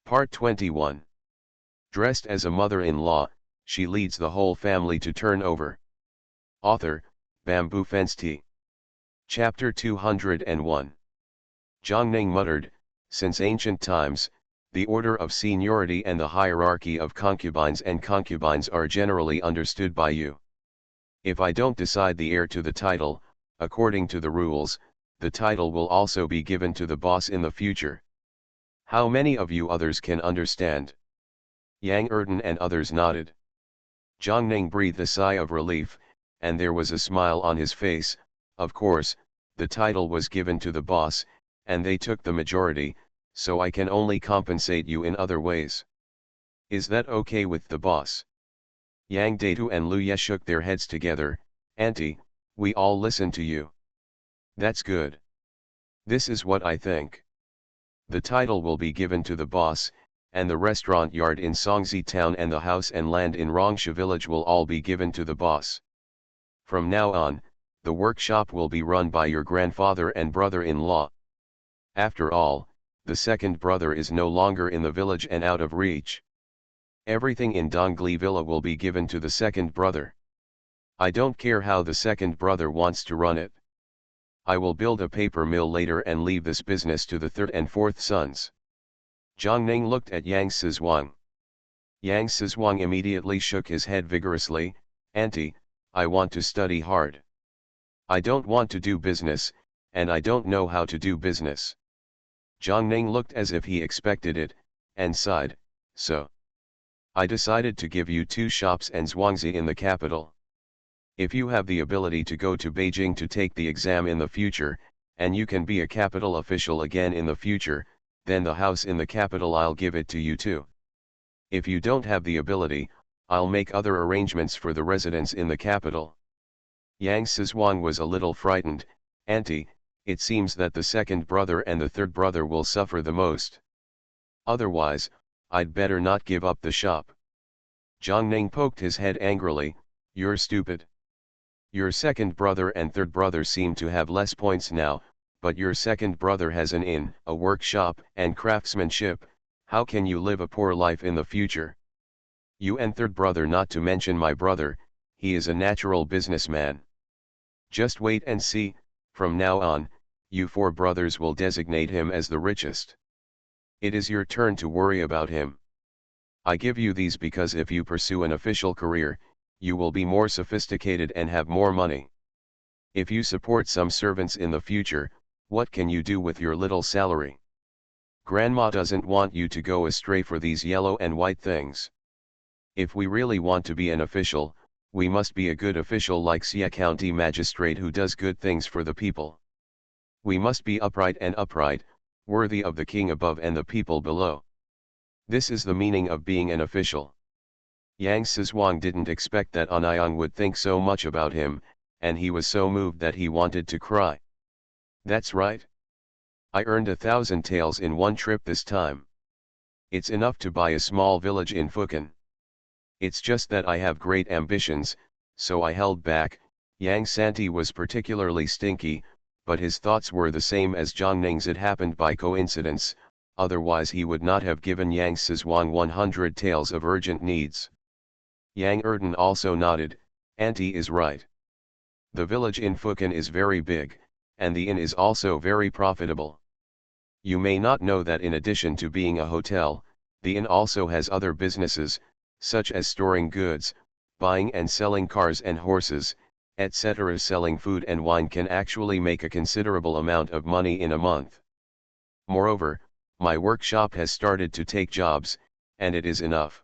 Part 21. Dressed as a mother-in-law, she leads the whole family to turn over. Author, Bamboo Fence Tea. Chapter 201. Zhang muttered, since ancient times, the order of seniority and the hierarchy of concubines and concubines are generally understood by you. If I don't decide the heir to the title, according to the rules, the title will also be given to the boss in the future. How many of you others can understand? Yang Erden and others nodded. Zhang Ning breathed a sigh of relief, and there was a smile on his face. Of course, the title was given to the boss, and they took the majority, so I can only compensate you in other ways. Is that okay with the boss? Yang Datu and Lu Ye shook their heads together. Auntie, we all listen to you. That's good. This is what I think. The title will be given to the boss, and the restaurant yard in Songzi town and the house and land in Rongsha village will all be given to the boss. From now on, the workshop will be run by your grandfather and brother-in-law. After all, the second brother is no longer in the village and out of reach. Everything in Dongli Villa will be given to the second brother. I don't care how the second brother wants to run it. I will build a paper mill later and leave this business to the third and fourth sons. Zhang Ning looked at Yang Sizhuang. Yang Sizhuang immediately shook his head vigorously. Auntie, I want to study hard. I don't want to do business, and I don't know how to do business. Zhang Ning looked as if he expected it, and sighed, so. I decided to give you 2 shops and Zhuangzi in the capital. If you have the ability to go to Beijing to take the exam in the future, and you can be a capital official again in the future, then the house in the capital I'll give it to you too. If you don't have the ability, I'll make other arrangements for the residence in the capital. Yang Sizhuang was a little frightened. Auntie, it seems that the second brother and the third brother will suffer the most. Otherwise, I'd better not give up the shop. Zhang Ning poked his head angrily. You're stupid. Your second brother and third brother seem to have less points now, but your second brother has an inn, a workshop, and craftsmanship. How can you live a poor life in the future? You and third brother, not to mention my brother, he is a natural businessman. Just wait and see, from now on, you 4 brothers will designate him as the richest. It is your turn to worry about him. I give you these because if you pursue an official career, you will be more sophisticated and have more money. If you support some servants in the future, what can you do with your little salary? Grandma doesn't want you to go astray for these yellow and white things. If we really want to be an official, we must be a good official like Xia County Magistrate who does good things for the people. We must be upright and upright, worthy of the king above and the people below. This is the meaning of being an official. Yang Sizhuang didn't expect that Anyang would think so much about him, and he was so moved that he wanted to cry. That's right. I earned 1,000 taels in one trip this time. It's enough to buy a small village in Fukan. It's just that I have great ambitions, so I held back. Yang Santi was particularly stinky, but his thoughts were the same as Zhang Ning's. It happened by coincidence, otherwise he would not have given Yang Sizhuang 100 taels of urgent needs. Yang Erden also nodded. Auntie is right. The village in Fukan is very big, and the inn is also very profitable. You may not know that in addition to being a hotel, the inn also has other businesses, such as storing goods, buying and selling cars and horses, etc. Selling food and wine can actually make a considerable amount of money in a month. Moreover, my workshop has started to take jobs, and it is enough.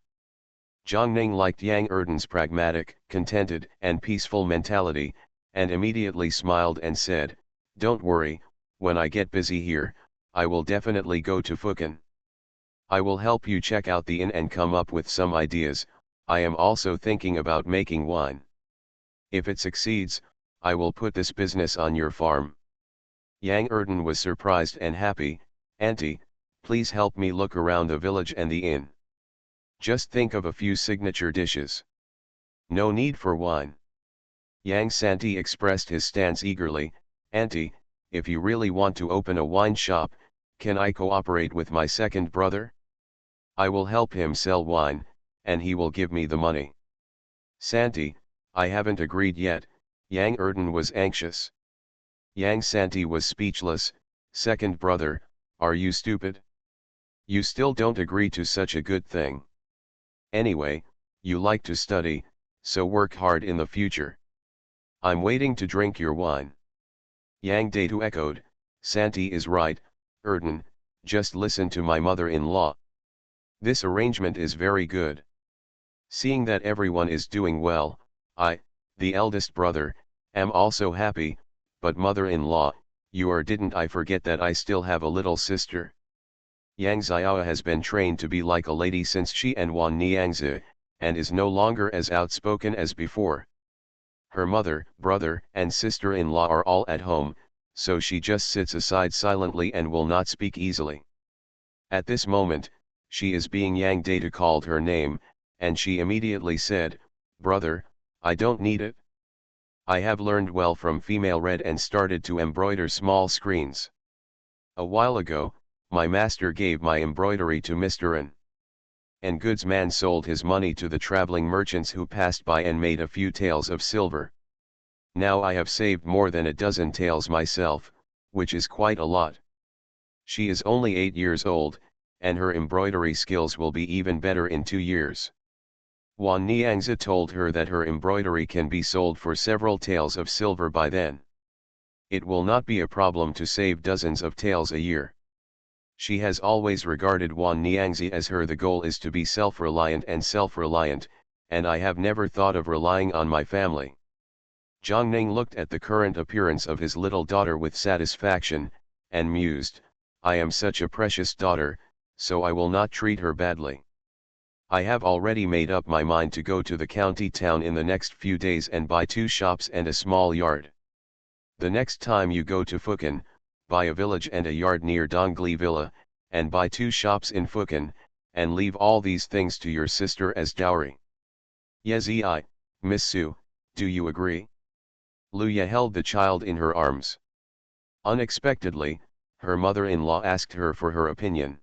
Zhang Ning liked Yang Erden's pragmatic, contented, and peaceful mentality, and immediately smiled and said, don't worry, when I get busy here, I will definitely go to Fukan. I will help you check out the inn and come up with some ideas. I am also thinking about making wine. If it succeeds, I will put this business on your farm. Yang Erden was surprised and happy. Auntie, please help me look around the village and the inn. Just think of a few signature dishes. No need for wine. Yang Santi expressed his stance eagerly. Auntie, if you really want to open a wine shop, can I cooperate with my second brother? I will help him sell wine, and he will give me the money. Santi, I haven't agreed yet. Yang Erden was anxious. Yang Santi was speechless. Second brother, are you stupid? You still don't agree to such a good thing. Anyway, you like to study, so work hard in the future. I'm waiting to drink your wine. Yang Datu echoed, Santi is right, Erden, just listen to my mother-in-law. This arrangement is very good. Seeing that everyone is doing well, I, the eldest brother, am also happy, but mother-in-law, didn't I forget that I still have a little sister? Yang Xiao has been trained to be like a lady since she and Wan Niangzi, and is no longer as outspoken as before. Her mother, brother, and sister-in-law are all at home, so she just sits aside silently and will not speak easily. At this moment, she is being Yang Data called her name, and she immediately said, Brother, I don't need it. I have learned well from Female Red and started to embroider small screens. A while ago, my master gave my embroidery to Mr. N. And goods man sold his money to the traveling merchants who passed by and made a few taels of silver. Now I have saved more than a dozen taels myself, which is quite a lot. She is only 8 years old, and her embroidery skills will be even better in 2 years. Wan Niangzi told her that her embroidery can be sold for several taels of silver by then. It will not be a problem to save dozens of taels a year. She has always regarded Wan Niangzi as the goal is to be self-reliant, and I have never thought of relying on my family. Zhang Ning looked at the current appearance of his little daughter with satisfaction, and mused, I am such a precious daughter, so I will not treat her badly. I have already made up my mind to go to the county town in the next few days and buy 2 shops and a small yard. The next time you go to Fukan, buy a village and a yard near Dongli Villa, and buy 2 shops in Fukan, and leave all these things to your sister as dowry. Yezi, Miss Su, do you agree? Luya held the child in her arms. Unexpectedly, her mother-in-law asked her for her opinion.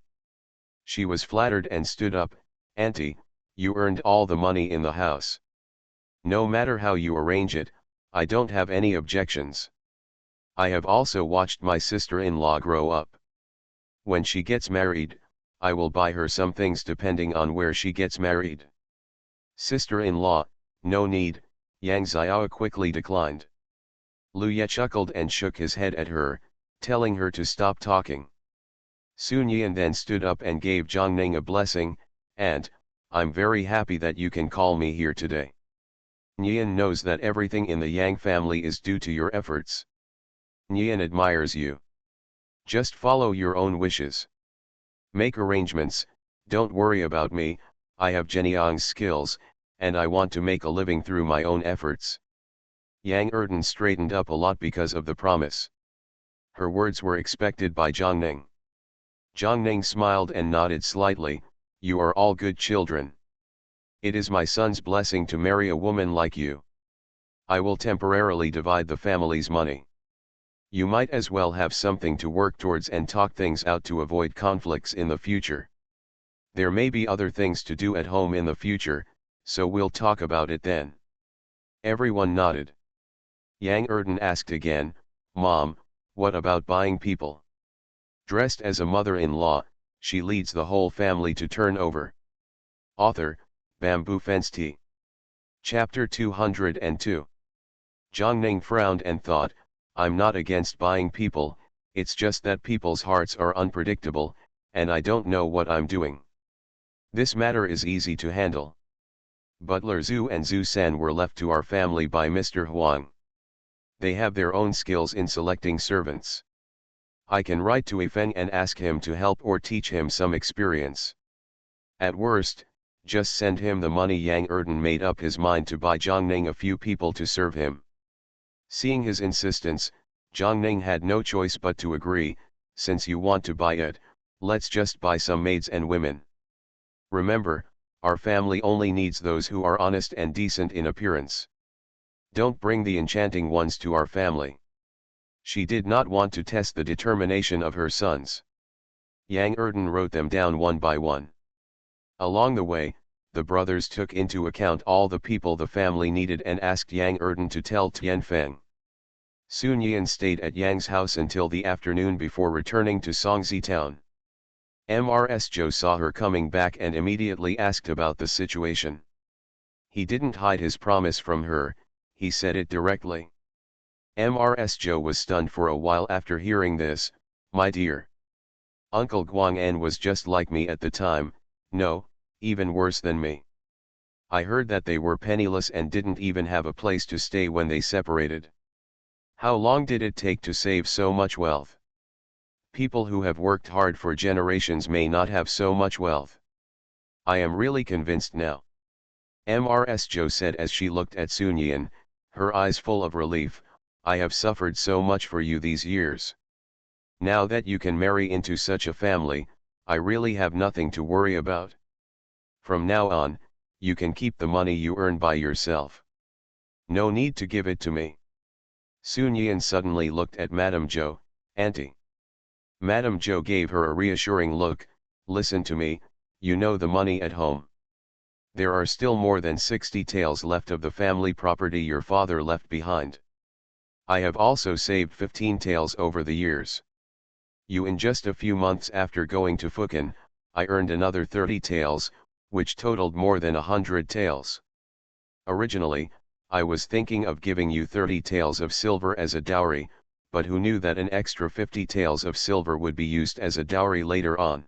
She was flattered and stood up, Auntie, you earned all the money in the house. No matter how you arrange it, I don't have any objections. I have also watched my sister-in-law grow up. When she gets married, I will buy her some things depending on where she gets married. Sister-in-law, no need, Yang Xiao quickly declined. Luya chuckled and shook his head at her, telling her to stop talking. Sun Yan then stood up and gave Zhang Ning a blessing, and, I'm very happy that you can call me here today. Nian knows that everything in the Yang family is due to your efforts. Nian admires you. Just follow your own wishes. Make arrangements, don't worry about me, I have Zhenyang's skills, and I want to make a living through my own efforts. Yang Erden straightened up a lot because of the promise. Her words were expected by Zhang Ning. Zhang Ning smiled and nodded slightly, you are all good children. It is my son's blessing to marry a woman like you. I will temporarily divide the family's money. You might as well have something to work towards and talk things out to avoid conflicts in the future. There may be other things to do at home in the future, so we'll talk about it then. Everyone nodded. Yang Erden asked again, Mom, what about buying people? Dressed as a mother-in-law, she leads the whole family to turn over. Author, Bamboo Fence Tea. Chapter 202. Zhang Ning frowned and thought, I'm not against buying people, it's just that people's hearts are unpredictable, and I don't know what I'm doing. This matter is easy to handle. Butler Zhu and Zhu San were left to our family by Mr. Huang. They have their own skills in selecting servants. I can write to Feng and ask him to help or teach him some experience. At worst, just send him the money. Yang Erden made up his mind to buy Zhang Ning a few people to serve him. Seeing his insistence, Zhang Ning had no choice but to agree, since you want to buy it, let's just buy some maids and women. Remember, our family only needs those who are honest and decent in appearance. Don't bring the enchanting ones to our family. She did not want to test the determination of her sons. Yang Erden wrote them down one by one. Along the way, the brothers took into account all the people the family needed and asked Yang Erden to tell Tianfeng. Sun Yian stayed at Yang's house until the afternoon before returning to Songzi town. Mrs. Zhou saw her coming back and immediately asked about the situation. He didn't hide his promise from her, he said it directly. Mrs. Zhou was stunned for a while after hearing this. My dear. Uncle Guang'an was just like me at the time, no, even worse than me. I heard that they were penniless and didn't even have a place to stay when they separated. How long did it take to save so much wealth? People who have worked hard for generations may not have so much wealth. I am really convinced now. Mrs. Zhou said as she looked at Sun Yian, her eyes full of relief. I have suffered so much for you these years. Now that you can marry into such a family, I really have nothing to worry about. From now on, you can keep the money you earn by yourself. No need to give it to me. Sun Yian suddenly looked at Madame Zhou. Auntie. Madame Zhou gave her a reassuring look. Listen to me, you know the money at home. There are still more than 60 taels left of the family property your father left behind. I have also saved 15 taels over the years. In just a few months after going to Fukan, I earned another 30 taels, which totaled more than 100 taels. Originally, I was thinking of giving you 30 taels of silver as a dowry, but who knew that an extra 50 taels of silver would be used as a dowry later on.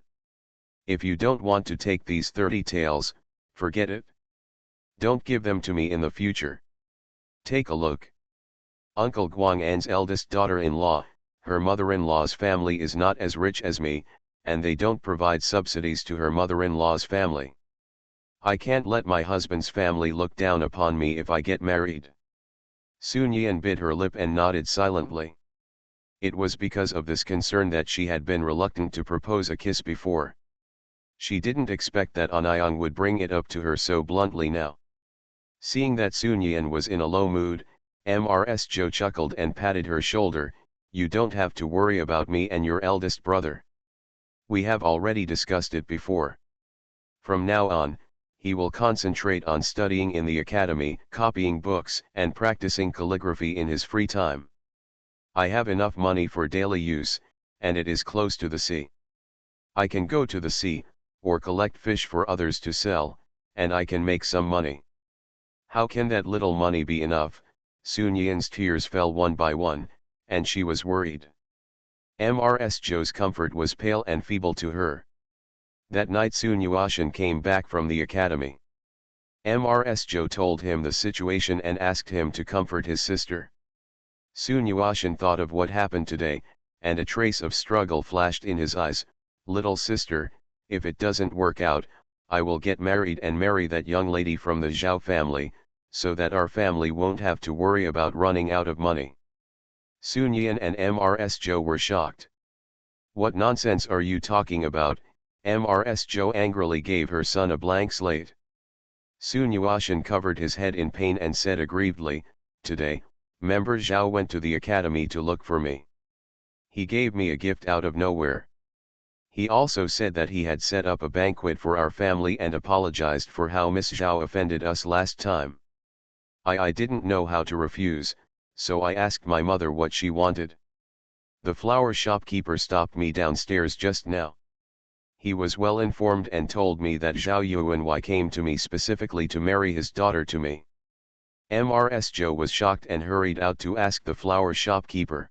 If you don't want to take these 30 taels, forget it. Don't give them to me in the future. Take a look. Uncle Guang'an's eldest daughter-in-law, her mother-in-law's family is not as rich as me, and they don't provide subsidies to her mother-in-law's family. I can't let my husband's family look down upon me if I get married. Sun Yian bit her lip and nodded silently. It was because of this concern that she had been reluctant to propose a kiss before. She didn't expect that Anyang would bring it up to her so bluntly now. Seeing that Sun Yian was in a low mood, Mrs. Zhou chuckled and patted her shoulder. You don't have to worry about me and your eldest brother. We have already discussed it before. From now on, he will concentrate on studying in the academy, copying books, and practicing calligraphy in his free time. I have enough money for daily use, and it is close to the sea. I can go to the sea, or collect fish for others to sell, and I can make some money. How can that little money be enough? Sun Yian's tears fell one by one, and she was worried. Mrs. Zhou's comfort was pale and feeble to her. That night Sun Yuashan came back from the academy. Mrs. Zhou told him the situation and asked him to comfort his sister. Sun Yuashan thought of what happened today, and a trace of struggle flashed in his eyes. Little sister, if it doesn't work out, I will get married and marry that young lady from the Zhao family, so that our family won't have to worry about running out of money. Sun Yian and Mrs. Zhou were shocked. What nonsense are you talking about? Mrs. Zhou angrily gave her son a blank slate. Sun Yuashan covered his head in pain and said aggrievedly, Today, Member Zhao went to the academy to look for me. He gave me a gift out of nowhere. He also said that he had set up a banquet for our family and apologized for how Miss Zhao offended us last time. I didn't know how to refuse, so I asked my mother what she wanted. The flower shopkeeper stopped me downstairs just now. He was well informed and told me that Zhao Yuanwei came to me specifically to marry his daughter to me. Mrs. Zhou was shocked and hurried out to ask the flower shopkeeper.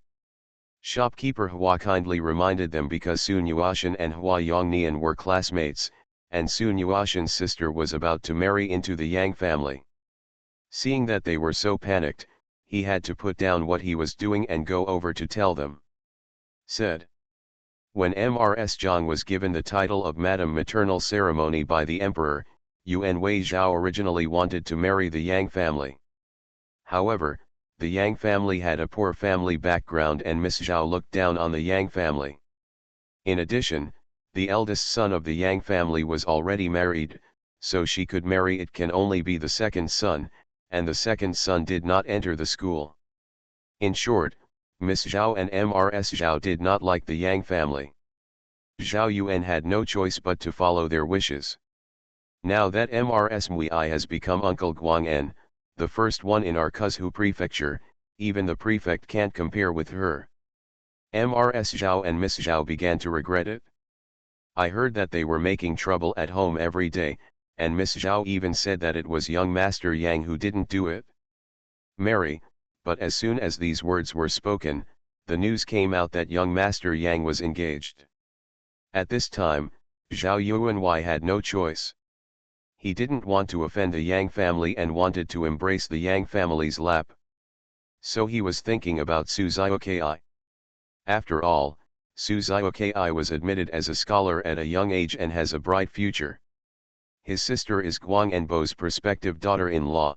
Shopkeeper Hua kindly reminded them because Sun Yuashan and Hua Yongnian were classmates, and Sun Yuashan's sister was about to marry into the Yang family. Seeing that they were so panicked, he had to put down what he was doing and go over to tell them. Said. When Mrs. Zhang was given the title of Madam Maternal Ceremony by the Emperor, Yuan Wei Zhao originally wanted to marry the Yang family. However, the Yang family had a poor family background and Miss Zhao looked down on the Yang family. In addition, the eldest son of the Yang family was already married, so she could marry it can only be the second son, and the second son did not enter the school. In short, Miss Zhao and Mrs. Zhao did not like the Yang family. Zhao Yuan had no choice but to follow their wishes. Now that Mrs. Mui has become Uncle Guang'en, the first one in our Kuzhu prefecture, even the prefect can't compare with her. Mrs. Zhao and Miss Zhao began to regret it. I heard that they were making trouble at home every day, and Miss Zhao even said that it was young Master Yang who didn't do it. Mary, but as soon as these words were spoken, the news came out that young Master Yang was engaged. At this time, Zhao Yuanwei had no choice. He didn't want to offend the Yang family and wanted to embrace the Yang family's lap. So he was thinking about Su Zioki. After all, Su Zioki was admitted as a scholar at a young age and has a bright future. His sister is Guang Enbo's prospective daughter-in-law.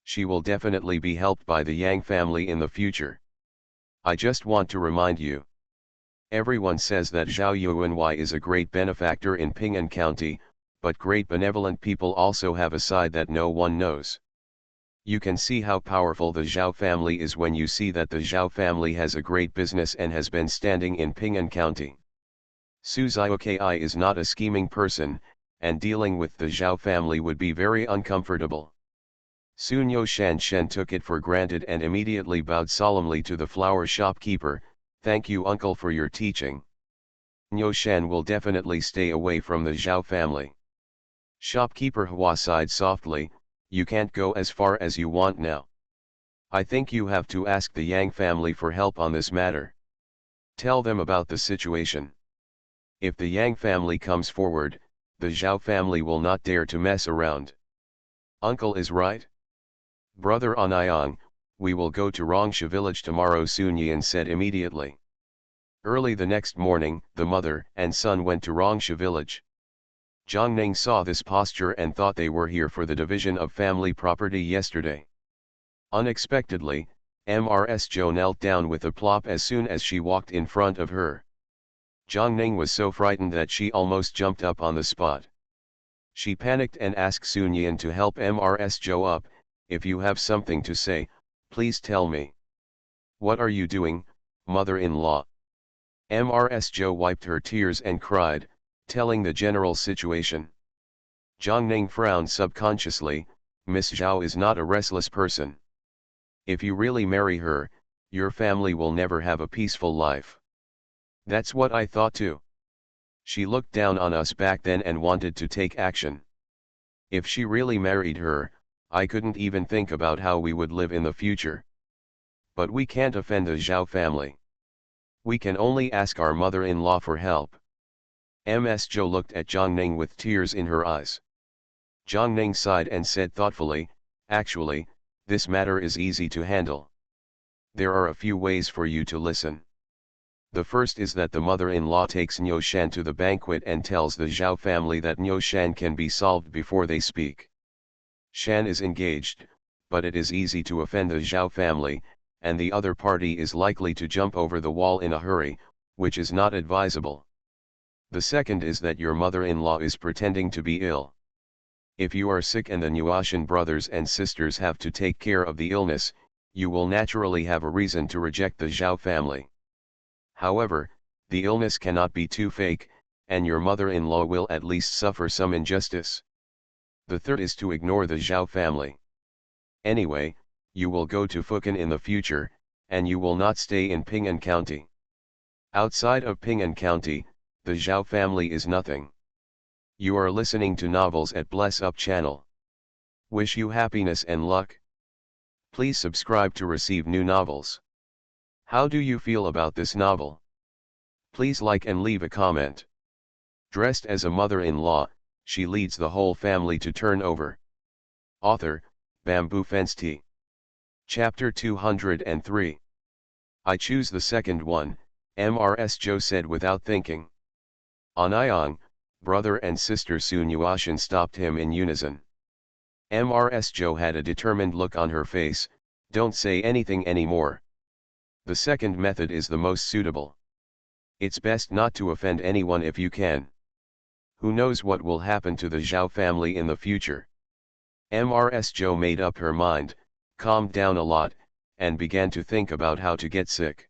She will definitely be helped by the Yang family in the future. I just want to remind you. Everyone says that Zhao Yuanwei is a great benefactor in Ping'an County, but great benevolent people also have a side that no one knows. You can see how powerful the Zhao family is when you see that the Zhao family has a great business and has been standing in Ping'an County. Su Zioki is not a scheming person, and dealing with the Zhao family would be very uncomfortable. Sun Yoshan Shen took it for granted and immediately bowed solemnly to the flower shopkeeper. Thank you, uncle, for your teaching. Yoshan will definitely stay away from the Zhao family. Shopkeeper Hua sighed softly. You can't go as far as you want now. I think you have to ask the Yang family for help on this matter. Tell them about the situation. If the Yang family comes forward, the Zhao family will not dare to mess around. Uncle is right. Brother Anyang, we will go to Rongsha village tomorrow, Sun Yan said immediately. Early the next morning, the mother and son went to Rongsha village. Zhang Ning saw this posture and thought they were here for the division of family property yesterday. Unexpectedly, Mrs. Zhou knelt down with a plop as soon as she walked in front of her. Zhang Ning was so frightened that she almost jumped up on the spot. She panicked and asked Sun Yan to help Mrs. Zhou up. If you have something to say, please tell me. What are you doing, mother-in-law? Mrs. Zhou wiped her tears and cried, telling the general situation. Zhang Ning frowned subconsciously. Miss Zhao is not a restless person. If you really marry her, your family will never have a peaceful life. That's what I thought too. She looked down on us back then and wanted to take action. If she really married her, I couldn't even think about how we would live in the future. But we can't offend the Zhao family. We can only ask our mother-in-law for help. Ms. Zhou looked at Zhang Ning with tears in her eyes. Zhang Ning sighed and said thoughtfully, actually, this matter is easy to handle. There are a few ways for you to listen. The first is that the mother-in-law takes Niu Shan to the banquet and tells the Zhao family that Niu Shan can be solved before they speak. Shan is engaged, but it is easy to offend the Zhao family, and the other party is likely to jump over the wall in a hurry, which is not advisable. The second is that your mother-in-law is pretending to be ill. If you are sick and the Nuashan brothers and sisters have to take care of the illness, you will naturally have a reason to reject the Zhao family. However, the illness cannot be too fake, and your mother-in-law will at least suffer some injustice. The third is to ignore the Zhao family. Anyway, you will go to Fukan in the future, and you will not stay in Ping'an County. Outside of Ping'an County, the Zhao family is nothing. You are listening to novels at Bless Up channel. Wish you happiness and luck. Please subscribe to receive new novels. How do you feel about this novel? Please like and leave a comment. Dressed as a mother-in-law, she leads the whole family to turn over. Author, Bamboo Fence Tea. Chapter 203. I choose the second one, Mrs. Zhou said without thinking. Anyang, brother and sister Sun Yuashan stopped him in unison. Mrs. Zhou had a determined look on her face. Don't say anything anymore. The second method is the most suitable. It's best not to offend anyone if you can. Who knows what will happen to the Zhao family in the future? Mrs. Zhou made up her mind, calmed down a lot, and began to think about how to get sick.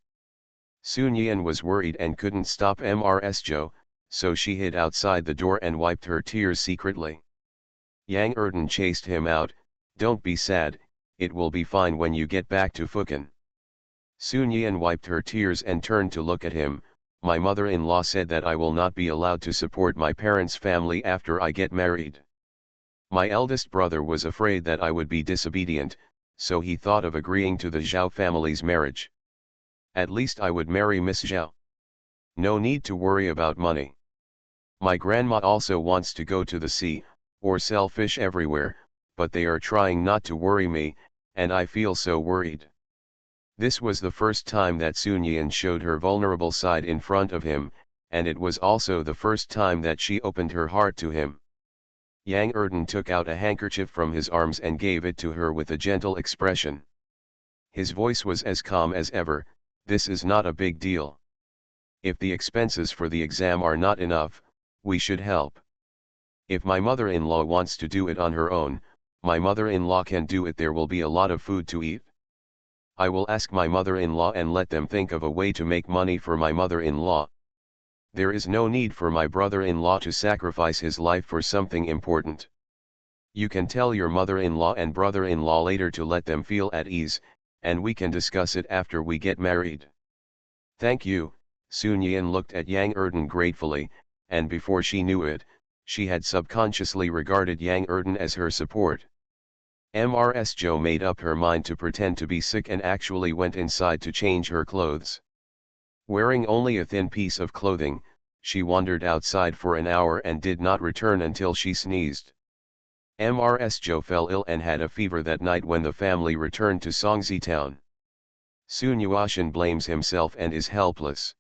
Sun Yan was worried and couldn't stop Mrs. Zhou, so she hid outside the door and wiped her tears secretly. Yang Erden chased him out. Don't be sad, it will be fine when you get back to Fukan. Sun Yan wiped her tears and turned to look at him. My mother-in-law said that I will not be allowed to support my parents' family after I get married. My eldest brother was afraid that I would be disobedient, so he thought of agreeing to the Zhao family's marriage. At least I would marry Miss Zhao. No need to worry about money. My grandma also wants to go to the sea, or sell fish everywhere, but they are trying not to worry me, and I feel so worried. This was the first time that Sun Yan showed her vulnerable side in front of him, and it was also the first time that she opened her heart to him. Yang Erden took out a handkerchief from his arms and gave it to her with a gentle expression. His voice was as calm as ever. This is not a big deal. If the expenses for the exam are not enough, we should help. If my mother-in-law wants to do it on her own, my mother-in-law can do it. There will be a lot of food to eat. I will ask my mother-in-law and let them think of a way to make money for my mother-in-law. There is no need for my brother-in-law to sacrifice his life for something important. You can tell your mother-in-law and brother-in-law later to let them feel at ease, and we can discuss it after we get married. Thank you. Sun Yan looked at Yang Erden gratefully, and before she knew it, she had subconsciously regarded Yang Erden as her support. Ms. Jo made up her mind to pretend to be sick and actually went inside to change her clothes. Wearing only a thin piece of clothing, she wandered outside for an hour and did not return until she sneezed. Ms. Jo fell ill and had a fever that night when the family returned to Songzi town. Sun Yuashan blames himself and is helpless.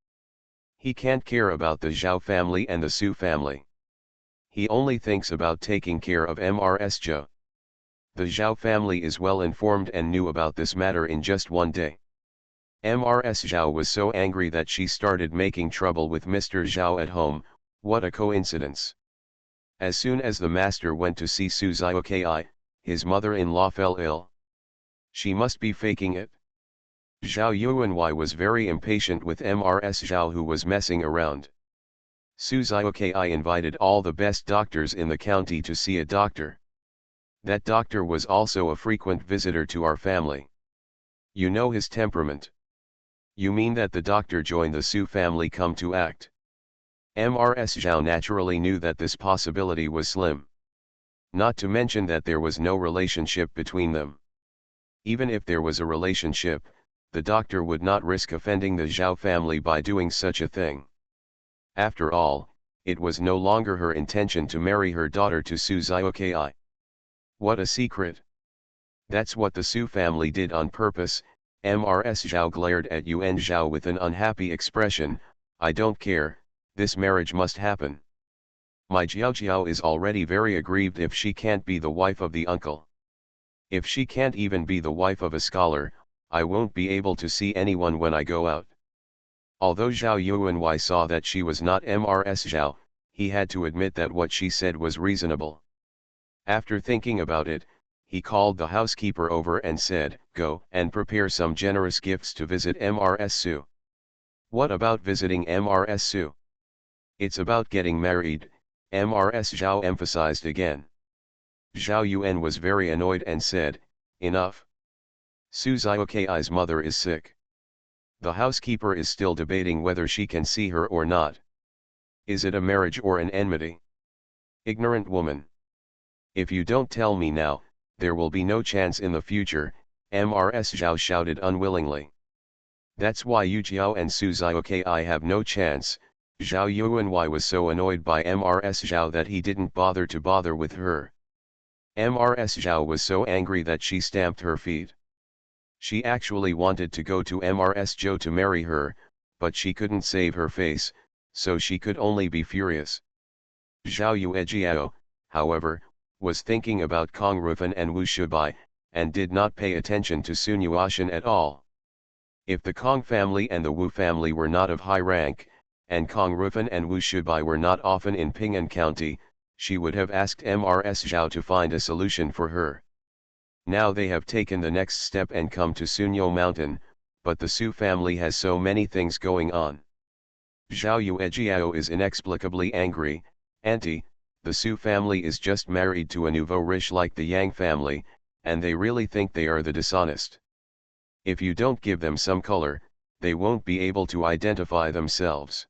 He can't care about the Zhao family and the Su family. He only thinks about taking care of Ms. Jo. The Zhao family is well informed and knew about this matter in just one day. Ms. Zhao was so angry that she started making trouble with Mr. Zhao at home. What a coincidence. As soon as the master went to see Su Zioki, his mother-in-law fell ill. She must be faking it. Zhao Yuanwei was very impatient with Ms. Zhao, who was messing around. Su Zioki invited all the best doctors in the county to see a doctor. That doctor was also a frequent visitor to our family. You know his temperament. You mean that the doctor joined the Su family come to act? Ms. Zhao naturally knew that this possibility was slim. Not to mention that there was no relationship between them. Even if there was a relationship, the doctor would not risk offending the Zhao family by doing such a thing. After all, it was no longer her intention to marry her daughter to Su Zioki. What a secret! That's what the Su family did on purpose. Ms. Zhao glared at Yuan Zhao with an unhappy expression. I don't care, this marriage must happen. My Jiao Jiao is already very aggrieved if she can't be the wife of the uncle. If she can't even be the wife of a scholar, I won't be able to see anyone when I go out. Although Zhao Yuanwei saw that she was not Ms. Zhao, he had to admit that what she said was reasonable. After thinking about it, he called the housekeeper over and said, "Go and prepare some generous gifts to visit Ms. Su." What about visiting Ms. Su? It's about getting married, Ms. Zhao emphasized again. Zhao Yuan was very annoyed and said, "Enough. Su Zioki's mother is sick. The housekeeper is still debating whether she can see her or not. Is it a marriage or an enmity? Ignorant woman. If you don't tell me now, there will be no chance in the future," Ms. Zhao shouted unwillingly. That's why Yu Jiao and Su Zioki have no chance. Zhao Yuanwei was so annoyed by Ms. Zhao that he didn't bother with her. Ms. Zhao was so angry that she stamped her feet. She actually wanted to go to Ms. Zhao to marry her, but she couldn't save her face, so she could only be furious. Zhao Yuejiao, however, was thinking about Kong Rufan and Wu Shubai, and did not pay attention to Sun Yuashan at all. If the Kong family and the Wu family were not of high rank, and Kong Rufan and Wu Shubai were not often in Ping'an County, she would have asked Ms. Zhao to find a solution for her. Now they have taken the next step and come to Sunyo Mountain, but the Su family has so many things going on. Zhao Yuejiao is inexplicably angry. "Auntie, the Su family is just married to a nouveau riche like the Yang family, and they really think they are the dishonest. If you don't give them some color, they won't be able to identify themselves.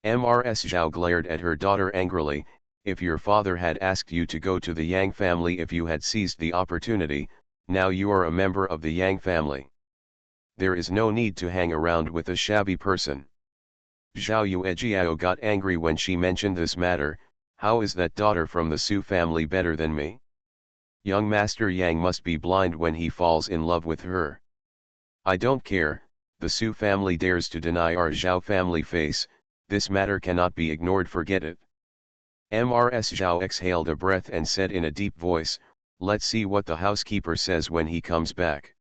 Ms. Zhao glared at her daughter angrily. If your father had asked you to go to the Yang family if you had seized the opportunity, now you are a member of the Yang family. There is no need to hang around with a shabby person. Zhao Yuejiao got angry when she mentioned this matter. How is that daughter from the Su family better than me? Young Master Yang must be blind when he falls in love with her. I don't care, the Su family dares to deny our Zhao family face, this matter cannot be ignored, forget it. Ms. Zhao exhaled a breath and said in a deep voice, let's see what the housekeeper says when he comes back.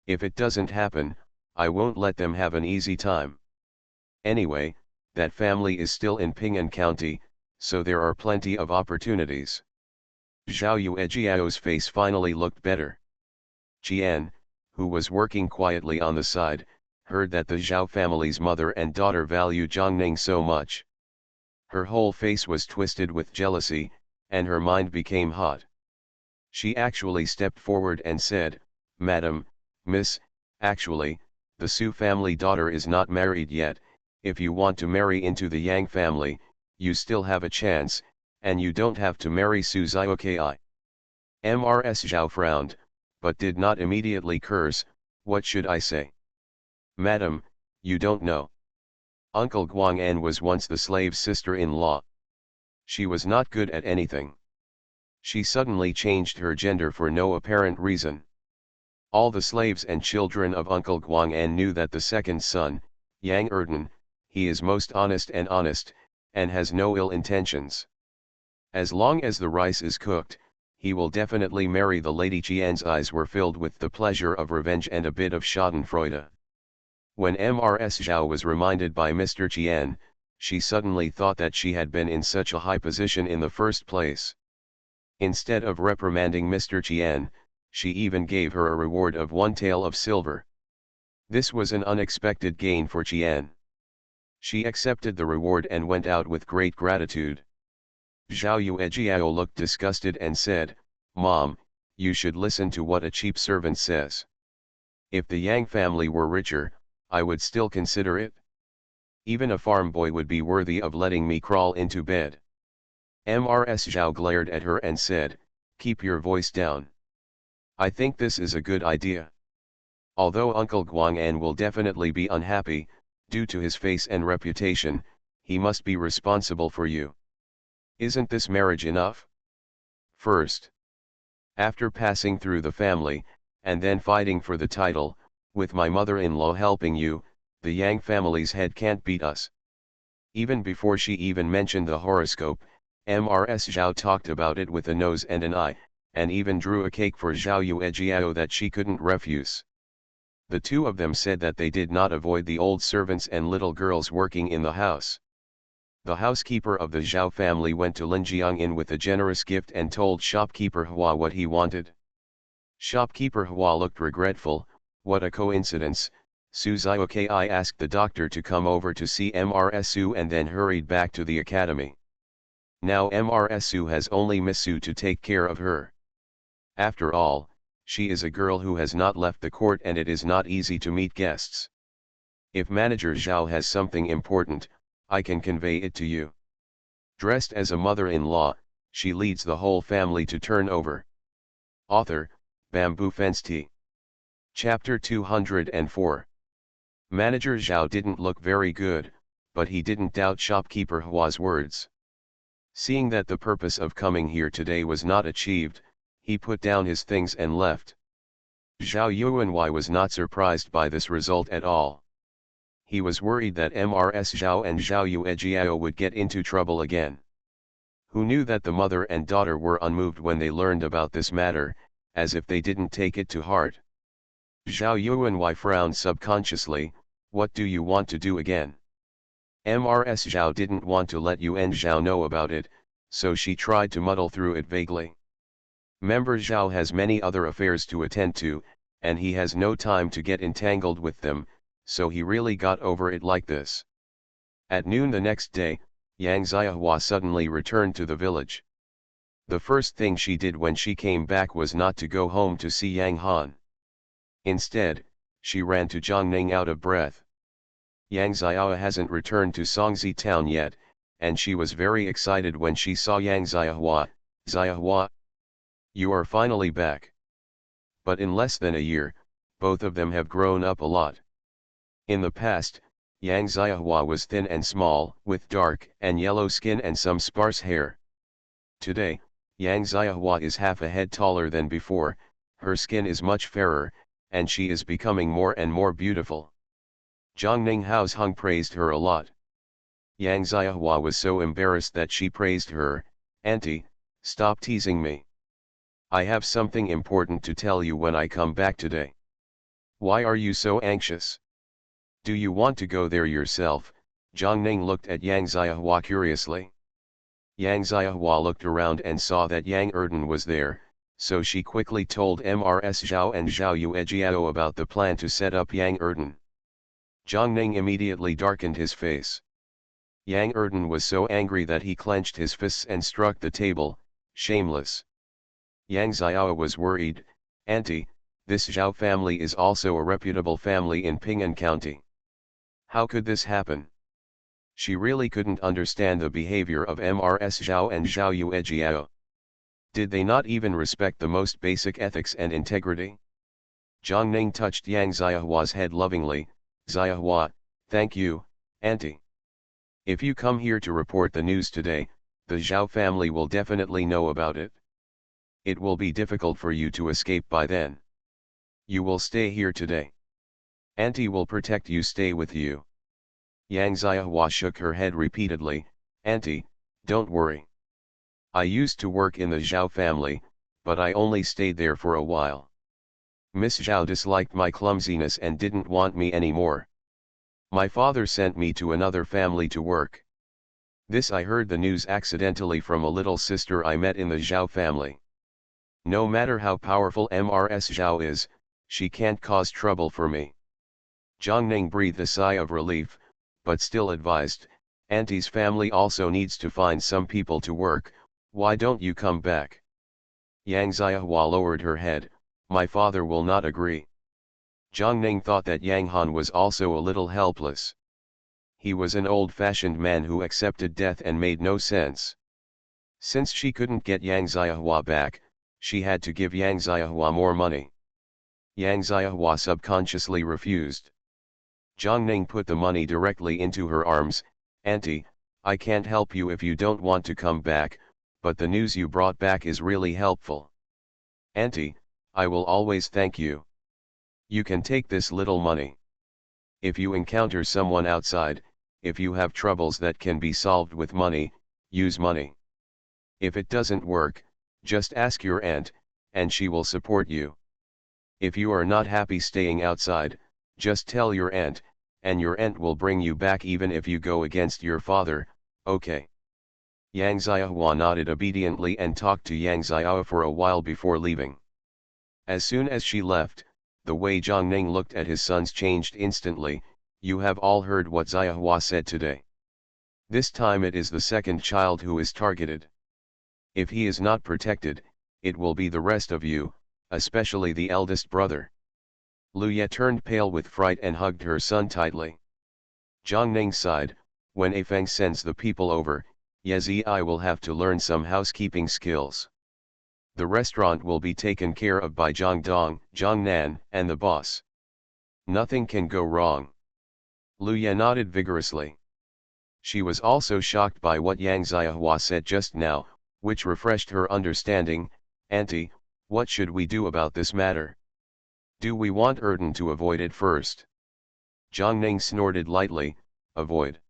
If it doesn't happen, I won't let them have an easy time. Anyway, that family is still in Ping'an County, so there are plenty of opportunities. Zhao Yuejiao's face finally looked better. Qian, who was working quietly on the side, heard that the Zhao family's mother and daughter value Zhongning so much. Her whole face was twisted with jealousy, and her mind became hot. She actually stepped forward and said, Madam, Miss, actually, the Su family daughter is not married yet. If you want to marry into the Yang family, you still have a chance, and you don't have to marry Su Zioki. Ms. Zhao frowned, but did not immediately curse. What should I say? Madam, you don't know. Uncle Guang'an was once the slave's sister-in-law. She was not good at anything. She suddenly changed her gender for no apparent reason. All the slaves and children of Uncle Guang'an knew that the second son, Yang Erden, he is most honest, and has no ill intentions. As long as the rice is cooked, he will definitely marry the lady. Qian's eyes were filled with the pleasure of revenge and a bit of schadenfreude. When Ms. Zhao was reminded by Mr. Qian, she suddenly thought that she had been in such a high position in the first place. Instead of reprimanding Mr. Qian, she even gave her a reward of 1 tael of silver. This was an unexpected gain for Qian. She accepted the reward and went out with great gratitude. Zhao Yuejiao looked disgusted and said, Mom, you should listen to what a cheap servant says. If the Yang family were richer, I would still consider it. Even a farm boy would be worthy of letting me crawl into bed. Ms. Zhao glared at her and said, keep your voice down. I think this is a good idea. Although Uncle Guang'an will definitely be unhappy, due to his face and reputation, he must be responsible for you. Isn't this marriage enough? First, after passing through the family, and then fighting for the title, with my mother-in-law helping you, the Yang family's head can't beat us. Even before she even mentioned the horoscope, Ms. Zhao talked about it with a nose and an eye, and even drew a cake for Zhao Yuejiao that she couldn't refuse. The two of them said that they did not avoid the old servants and little girls working in the house. The housekeeper of the Zhao family went to Linjiang Inn with a generous gift and told shopkeeper Hua what he wanted. Shopkeeper Hua looked regretful. What a coincidence. Su Zioki asked the doctor to come over to see Ms. Su and then hurried back to the academy. Now Ms. Su has only Miss Su to take care of her. After all, she is a girl who has not left the court and it is not easy to meet guests. If Manager Zhao has something important, I can convey it to you. Dressed as a mother-in-law, she leads the whole family to turn over. Author, Bamboo Fence Tea. Chapter 204. Manager Zhao didn't look very good, but he didn't doubt shopkeeper Hua's words. Seeing that the purpose of coming here today was not achieved, he put down his things and left. Zhao Yuanwei was not surprised by this result at all. He was worried that Ms. Zhao and Zhao Yuejiao would get into trouble again. Who knew that the mother and daughter were unmoved when they learned about this matter, as if they didn't take it to heart. Zhao Yuanwei frowned subconsciously. What do you want to do again? Ms. Zhao didn't want to let Yuan Zhao know about it, so she tried to muddle through it vaguely. Member Zhao has many other affairs to attend to, and he has no time to get entangled with them, so he really got over it like this. At noon the next day, Yang Xiahua suddenly returned to the village. The first thing she did when she came back was not to go home to see Yang Han. Instead, she ran to Jiangning out of breath. Yang Xiahua hasn't returned to Songzi town yet, and she was very excited when she saw Yang Xiahua. Xiahua, you are finally back. But in less than a year, both of them have grown up a lot. In the past, Yang Xiahua was thin and small, with dark and yellow skin and some sparse hair. Today, Yang Xiahua is half a head taller than before, her skin is much fairer, and she is becoming more and more beautiful. Jiangning Hao's Hung praised her a lot. Yang Xiahua was so embarrassed that she praised her. "Auntie, stop teasing me. I have something important to tell you when I come back today. Why are you so anxious? Do you want to go there yourself?" Jiangning looked at Yang Xiahua curiously. Yang Xiahua looked around and saw that Yang Erden was there, so she quickly told Mrs. Zhao and Zhao Yuejiao about the plan to set up Yang Erden. Jiangning immediately darkened his face. Yang Erden was so angry that he clenched his fists and struck the table. "Shameless." Yang Xiao was worried. "Auntie, this Zhao family is also a reputable family in Ping'an County. How could this happen?" She really couldn't understand the behavior of Mrs. Zhao and Zhao Yuejiao. Did they not even respect the most basic ethics and integrity? Jiangning touched Yang Xiahua's head lovingly. "Xiahua, thank you, Auntie. If you come here to report the news today, the Zhao family will definitely know about it. It will be difficult for you to escape by then. You will stay here today. Auntie will protect you. Stay with you." Yang Xiahua shook her head repeatedly. "Auntie, don't worry. I used to work in the Zhao family, but I only stayed there for a while. Miss Zhao disliked my clumsiness and didn't want me anymore. My father sent me to another family to work. This I heard the news accidentally from a little sister I met in the Zhao family. No matter how powerful Mrs. Zhao is, she can't cause trouble for me." Jiangning breathed a sigh of relief, but still advised, "Auntie's family also needs to find some people to work. Why don't you come back?" Yang Xiahua lowered her head. "My father will not agree." Jiangning thought that Yang Han was also a little helpless. He was an old-fashioned man who accepted death and made no sense. Since she couldn't get Yang Xiahua back, she had to give Yang Xiahua more money. Yang Xiahua subconsciously refused. Jiangning put the money directly into her arms. "Auntie, I can't help you if you don't want to come back, but the news you brought back is really helpful. Auntie, I will always thank you. You can take this little money. If you encounter someone outside, if you have troubles that can be solved with money, use money. If it doesn't work, just ask your aunt, and she will support you. If you are not happy staying outside, just tell your aunt, and your aunt will bring you back even if you go against your father, okay?" Yang Xiahua nodded obediently and talked to Yang Xiao for a while before leaving. As soon as she left, the way Jiangning looked at his sons changed instantly. "You have all heard what Xiahua said today. This time it is the second child who is targeted. If he is not protected, it will be the rest of you, especially the eldest brother." Lu Ye turned pale with fright and hugged her son tightly. Jiangning sighed. "When Afeng sends the people over, Yezi I will have to learn some housekeeping skills. The restaurant will be taken care of by Zhang Dong, Zhang Nan, and the boss. Nothing can go wrong." Lu Ye nodded vigorously. She was also shocked by what Yang Xiahua said just now, which refreshed her understanding. "Auntie, what should we do about this matter? Do we want Erden to avoid it first?" Jiangning snorted lightly. "Avoid?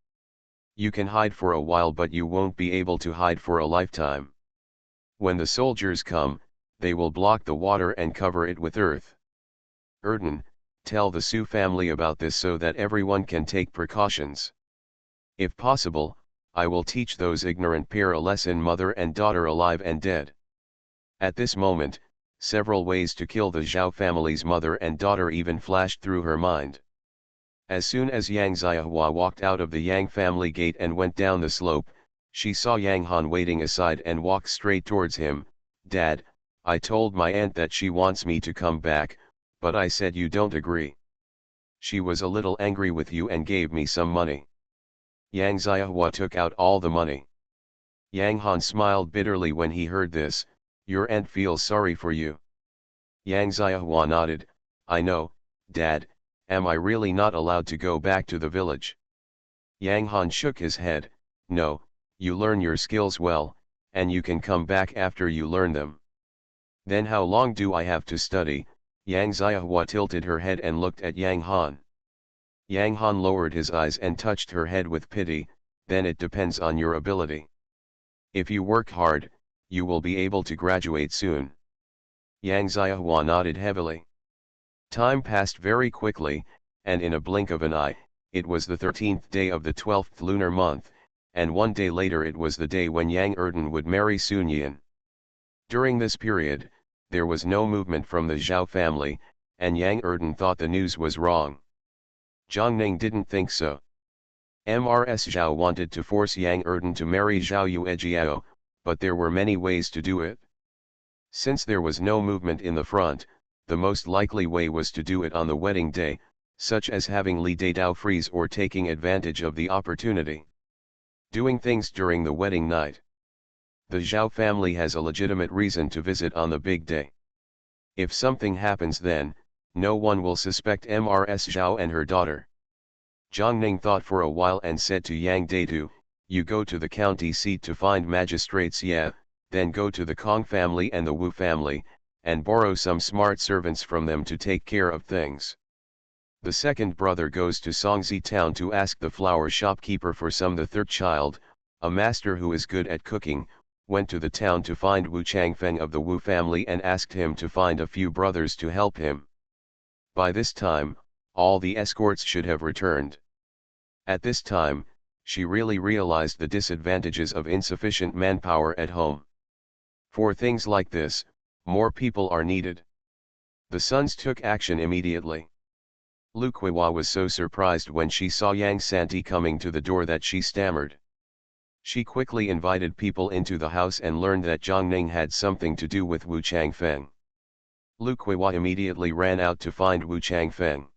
You can hide for a while, but you won't be able to hide for a lifetime. When the soldiers come, they will block the water and cover it with earth. Erden, tell the Su family about this so that everyone can take precautions. If possible, I will teach those ignorant pair a lesson, mother and daughter alive and dead." At this moment, several ways to kill the Zhao family's mother and daughter even flashed through her mind. As soon as Yang Xiahua walked out of the Yang family gate and went down the slope, She saw Yang Han waiting aside and walked straight towards him. "Dad, I told my aunt that she wants me to come back, but I said you don't agree. She was a little angry with you and gave me some money." Yang Xiahua took out all the money. Yang Han smiled bitterly when he heard this. "Your aunt feels sorry for you." Yang Xiahua nodded. "I know, Dad. Am I really not allowed to go back to the village?" Yang Han shook his head. "No, you learn your skills well, and you can come back after you learn them." "Then how long do I have to study?" Yang Xiahua tilted her head and looked at Yang Han. Yang Han lowered his eyes and touched her head with pity. "Then it depends on your ability. If you work hard, you will be able to graduate soon." Yang Xiahua nodded heavily. Time passed very quickly, and in a blink of an eye, it was the 13th day of the 12th lunar month, and one day later it was the day when Yang Erden would marry Sun Yan. During this period, there was no movement from the Zhao family, and Yang Erden thought the news was wrong. Zhang Ning didn't think so. Mrs. Zhao wanted to force Yang Erden to marry Zhao Yuejiao, but there were many ways to do it. Since there was no movement in the front, the most likely way was to do it on the wedding day, such as having Li Dao freeze or taking advantage of the opportunity. Doing things during the wedding night. The Zhao family has a legitimate reason to visit on the big day. If something happens then, no one will suspect Mrs. Zhao and her daughter. Zhang Ning thought for a while and said to Yang Datu, "You go to the county seat to find magistrates, yeah, then go to the Kong family and the Wu family, and borrow some smart servants from them to take care of things." The second brother goes to Songzi town to ask the flower shopkeeper for some. The third child, a master who is good at cooking, went to the town to find Wu Changfeng of the Wu family and asked him to find a few brothers to help him. By this time, all the escorts should have returned. At this time, she really realized the disadvantages of insufficient manpower at home. For things like this, more people are needed. The sons took action immediately. Lu Kuiwa was so surprised when she saw Yang Santi coming to the door that she stammered. She quickly invited people into the house and learned that Zhang Ning had something to do with Wu Changfeng. Lu Kuiwa immediately ran out to find Wu Changfeng.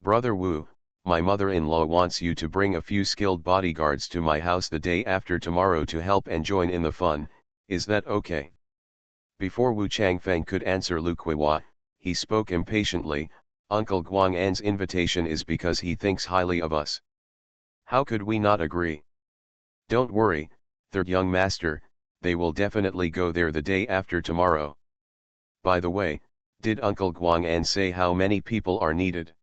"Brother Wu, my mother-in-law wants you to bring a few skilled bodyguards to my house the day after tomorrow to help and join in the fun, is that okay?" Before Wu Changfeng could answer Lu Kuiwa, he spoke impatiently. "Uncle Guang'an's invitation is because he thinks highly of us. How could we not agree? Don't worry, third young master, they will definitely go there the day after tomorrow. By the way, did Uncle Guang'an say how many people are needed?"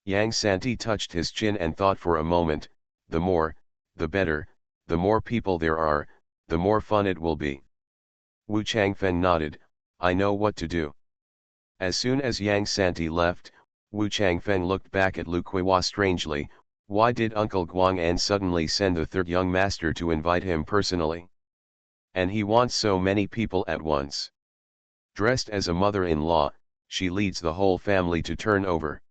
Yang Santi touched his chin and thought for a moment. "The more, the better. The more people there are, the more fun it will be." Wu Changfeng nodded. "I know what to do." As soon as Yang Santi left, Wu Changfeng looked back at Lu Kuiwa strangely. Why did Uncle Guang'an suddenly send the third young master to invite him personally? And he wants so many people at once. Dressed as a mother-in-law, she leads the whole family to turn over.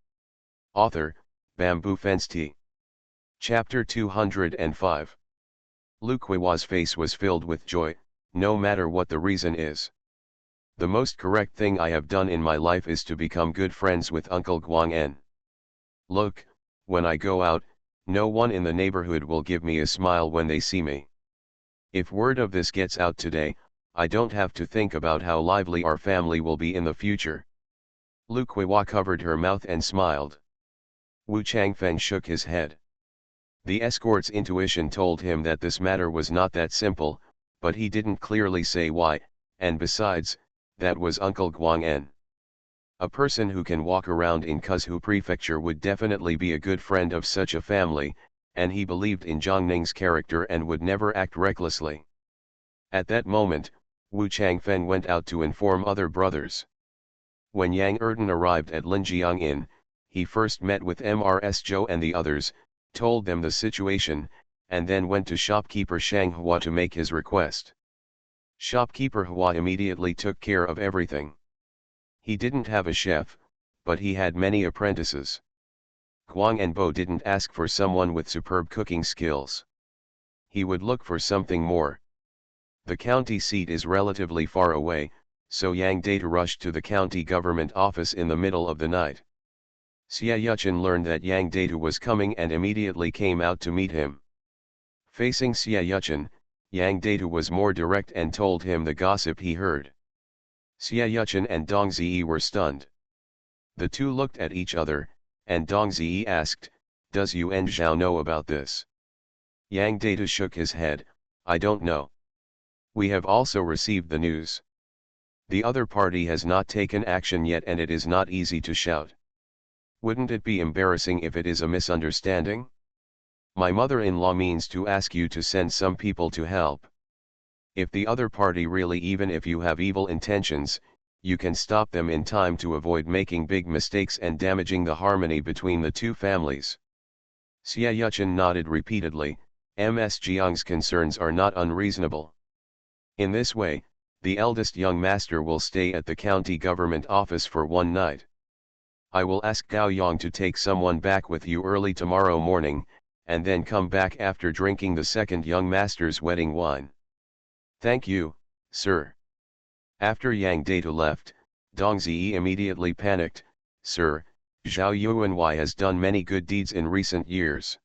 Author, Bamboo Fence Tea. Chapter 205. Lu Kuiwa's face was filled with joy, no matter what the reason is. "The most correct thing I have done in my life is to become good friends with Uncle Guang'an. Look, when I go out, no one in the neighborhood will give me a smile when they see me. If word of this gets out today, I don't have to think about how lively our family will be in the future." Lu Kuiwa covered her mouth and smiled. Wu Changfeng shook his head. The escort's intuition told him that this matter was not that simple, but he didn't clearly say why, and besides, that was Uncle Guang'an. A person who can walk around in Kuzhu Prefecture would definitely be a good friend of such a family, and he believed in Zhang Ning's character and would never act recklessly. At that moment, Wu Changfeng went out to inform other brothers. When Yang Erden arrived at Linjiang Inn, he first met with Mrs. Zhou and the others, told them the situation, and then went to shopkeeper Shang Hua to make his request. Shopkeeper Hua immediately took care of everything. He didn't have a chef, but he had many apprentices. Guang and Bo didn't ask for someone with superb cooking skills. he would look for something more. The county seat is relatively far away, so Yang Data rushed to the county government office in the middle of the night. Xia Yuchen learned that Yang Data was coming and immediately came out to meet him. Facing Xia Yuchen, Yang Data was more direct and told him the gossip he heard. Xia Yuchen and Dong Ziyi were stunned. The two looked at each other, and Dong Ziyi asked, "Does Yuan Zhao know about this?" Yang Data shook his head, "I don't know. We have also received the news. The other party has not taken action yet and it is not easy to shout. Wouldn't it be embarrassing if it is a misunderstanding? My mother-in-law means to ask you to send some people to help. If the other party really, even if you have evil intentions, you can stop them in time to avoid making big mistakes and damaging the harmony between the two families." Xia Yuchen nodded repeatedly. Ms. Jiang's concerns are not unreasonable. In this way, the eldest young master will stay at the county government office for one night. I will ask Gao Yang to take someone back with you early tomorrow morning, and then come back after drinking the second young master's wedding wine. Thank you, sir. After Yang Data left, Dong Ziyi immediately panicked. "Sir, Zhao Yuanwei has done many good deeds in recent years.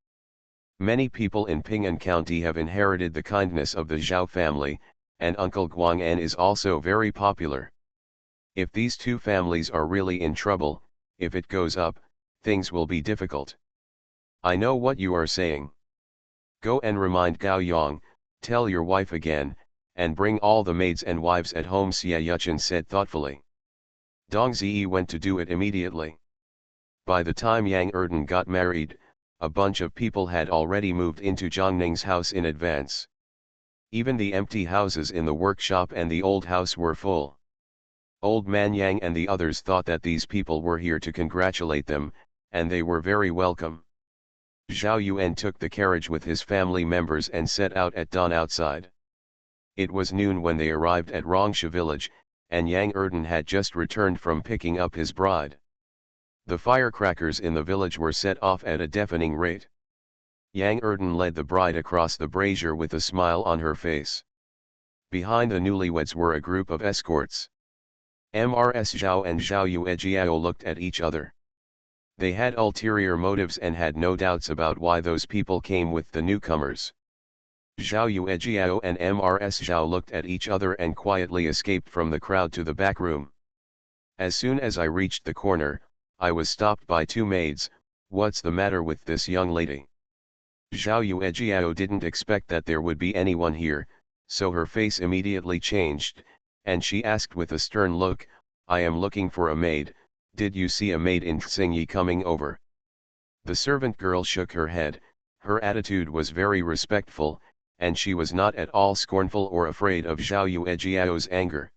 Many people in Ping'an County have inherited the kindness of the Zhao family, and Uncle Guang'an is also very popular. If these two families are really in trouble, if it goes up, things will be difficult." "I know what you are saying. Go and remind Gao Yang, tell your wife again, and bring all the maids and wives at home," Xia Yuchen said thoughtfully. Dong Ziyi went to do it immediately. By the time Yang Erden got married, a bunch of people had already moved into Zhongning's house in advance. Even the empty houses in the workshop and the old house were full. Old Man Yang and the others thought that these people were here to congratulate them, and they were very welcome. Zhao Yuan took the carriage with his family members and set out at dawn outside. It was noon when they arrived at Rongsha village, and Yang Erden had just returned from picking up his bride. The firecrackers in the village were set off at a deafening rate. Yang Erden led the bride across the brazier with a smile on her face. Behind the newlyweds were a group of escorts. Mrs. Zhao and Zhao Yuejiao looked at each other. They had ulterior motives and had no doubts about why those people came with the newcomers. Zhao Yuejiao and Mrs. Zhao looked at each other and quietly escaped from the crowd to the back room. As soon as I reached the corner, I was stopped by two maids. "What's the matter with this young lady?" Zhao Yuejiao didn't expect that there would be anyone here, so her face immediately changed, and she asked with a stern look, "I am looking for a maid. Did you see a maid in Xingyi coming over?" The servant girl shook her head. Her attitude was very respectful, and she was not at all scornful or afraid of Zhao Yuejiao's anger.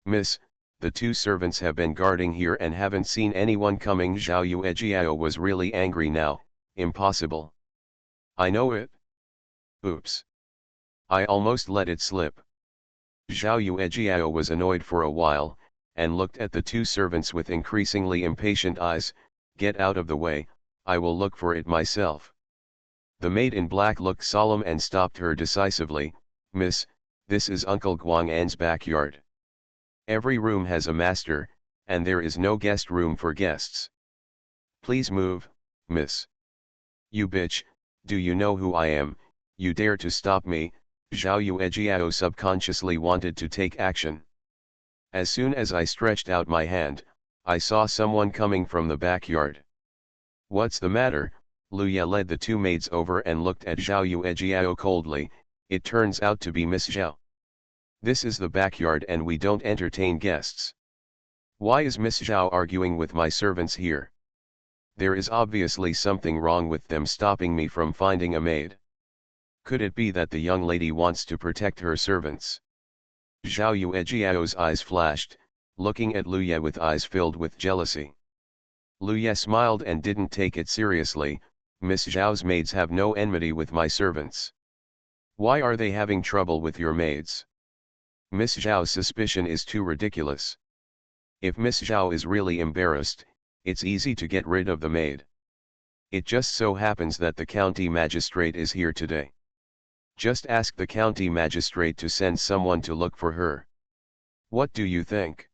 "Miss, the two servants have been guarding here and haven't seen anyone coming." Zhao Yuejiao was really angry now. "Impossible. I know it. Oops. I almost let it slip." Zhao Yuejiao was annoyed for a while, and looked at the two servants with increasingly impatient eyes. "Get out of the way, I will look for it myself." The maid in black looked solemn and stopped her decisively. "Miss, this is Uncle Guang'an's backyard. Every room has a master, and there is no guest room for guests. Please move, miss." "You bitch, do you know who I am? You dare to stop me?" Zhao Yuejiao subconsciously wanted to take action. As soon as I stretched out my hand, I saw someone coming from the backyard. "What's the matter?" Luya led the two maids over and looked at Zhao Yuejiao coldly. "It turns out to be Miss Zhao. This is the backyard and we don't entertain guests. Why is Miss Zhao arguing with my servants here? There is obviously something wrong with them stopping me from finding a maid. Could it be that the young lady wants to protect her servants?" Zhao Yuejiao's eyes flashed, looking at Luya with eyes filled with jealousy. Luya smiled and didn't take it seriously. "Miss Zhao's maids have no enmity with my servants. Why are they having trouble with your maids? Miss Zhao's suspicion is too ridiculous. If Miss Zhao is really embarrassed, it's easy to get rid of the maid. It just so happens that the county magistrate is here today. Just ask the county magistrate to send someone to look for her. What do you think?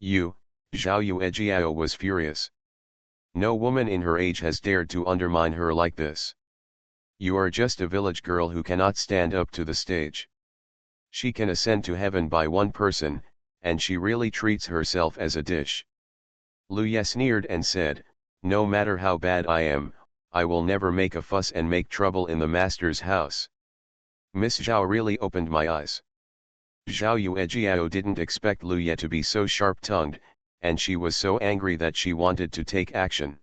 You, Zhao Yuejiao was furious. No woman in her age has dared to undermine her like this. You are just a village girl who cannot stand up to the stage. She can ascend to heaven by one person, and she really treats herself as a dish. Lu Ye sneered and said, no matter how bad I am, I will never make a fuss and make trouble in the master's house. Miss Zhao really opened my eyes. Zhao Yuejiao didn't expect Lu Ye to be so sharp-tongued, and she was so angry that she wanted to take action.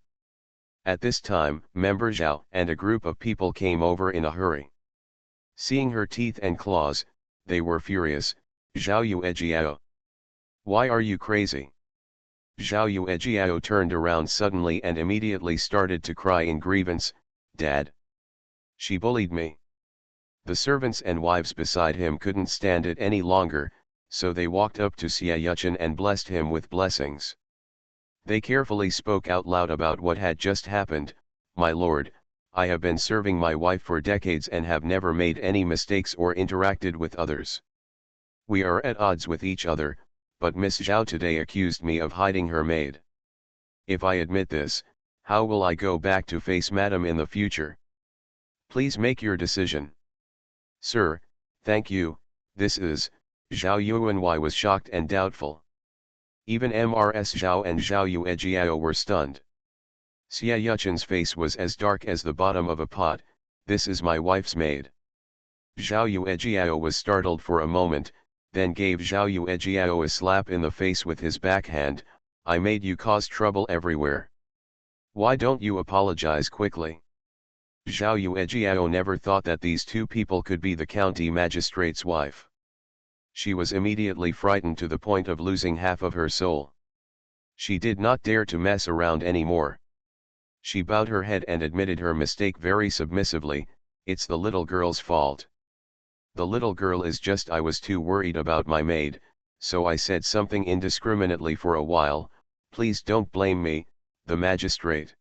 At this time, Member Zhao and a group of people came over in a hurry. Seeing her teeth and claws, they were furious. Zhao Yuejiao, why are you crazy? Zhao Yuejiao turned around suddenly and immediately started to cry in grievance, Dad. She bullied me. The servants and wives beside him couldn't stand it any longer, so they walked up to Xia Yuchen and blessed him with blessings. They carefully spoke out loud about what had just happened. My lord, I have been serving my wife for decades and have never made any mistakes or interacted with others. We are at odds with each other, but Miss Zhao today accused me of hiding her maid. If I admit this, how will I go back to face Madam in the future? Please make your decision. Sir, thank you. This is, Zhao Yuanwei was shocked and doubtful. Even Mrs. Zhao and Zhao Yuejiao were stunned. Xia Yuchen's face was as dark as the bottom of a pot. This is my wife's maid. Zhao Yuejiao was startled for a moment, then gave Zhao Yuejiao a slap in the face with his backhand. I made you cause trouble everywhere. Why don't you apologize quickly? Zhao Yuejiao never thought that these two people could be the county magistrate's wife. She was immediately frightened to the point of losing half of her soul. She did not dare to mess around anymore. She bowed her head and admitted her mistake very submissively. It's the little girl's fault. The little girl is just I was too worried about my maid, so I said something indiscriminately for a while. Please don't blame me, the magistrate.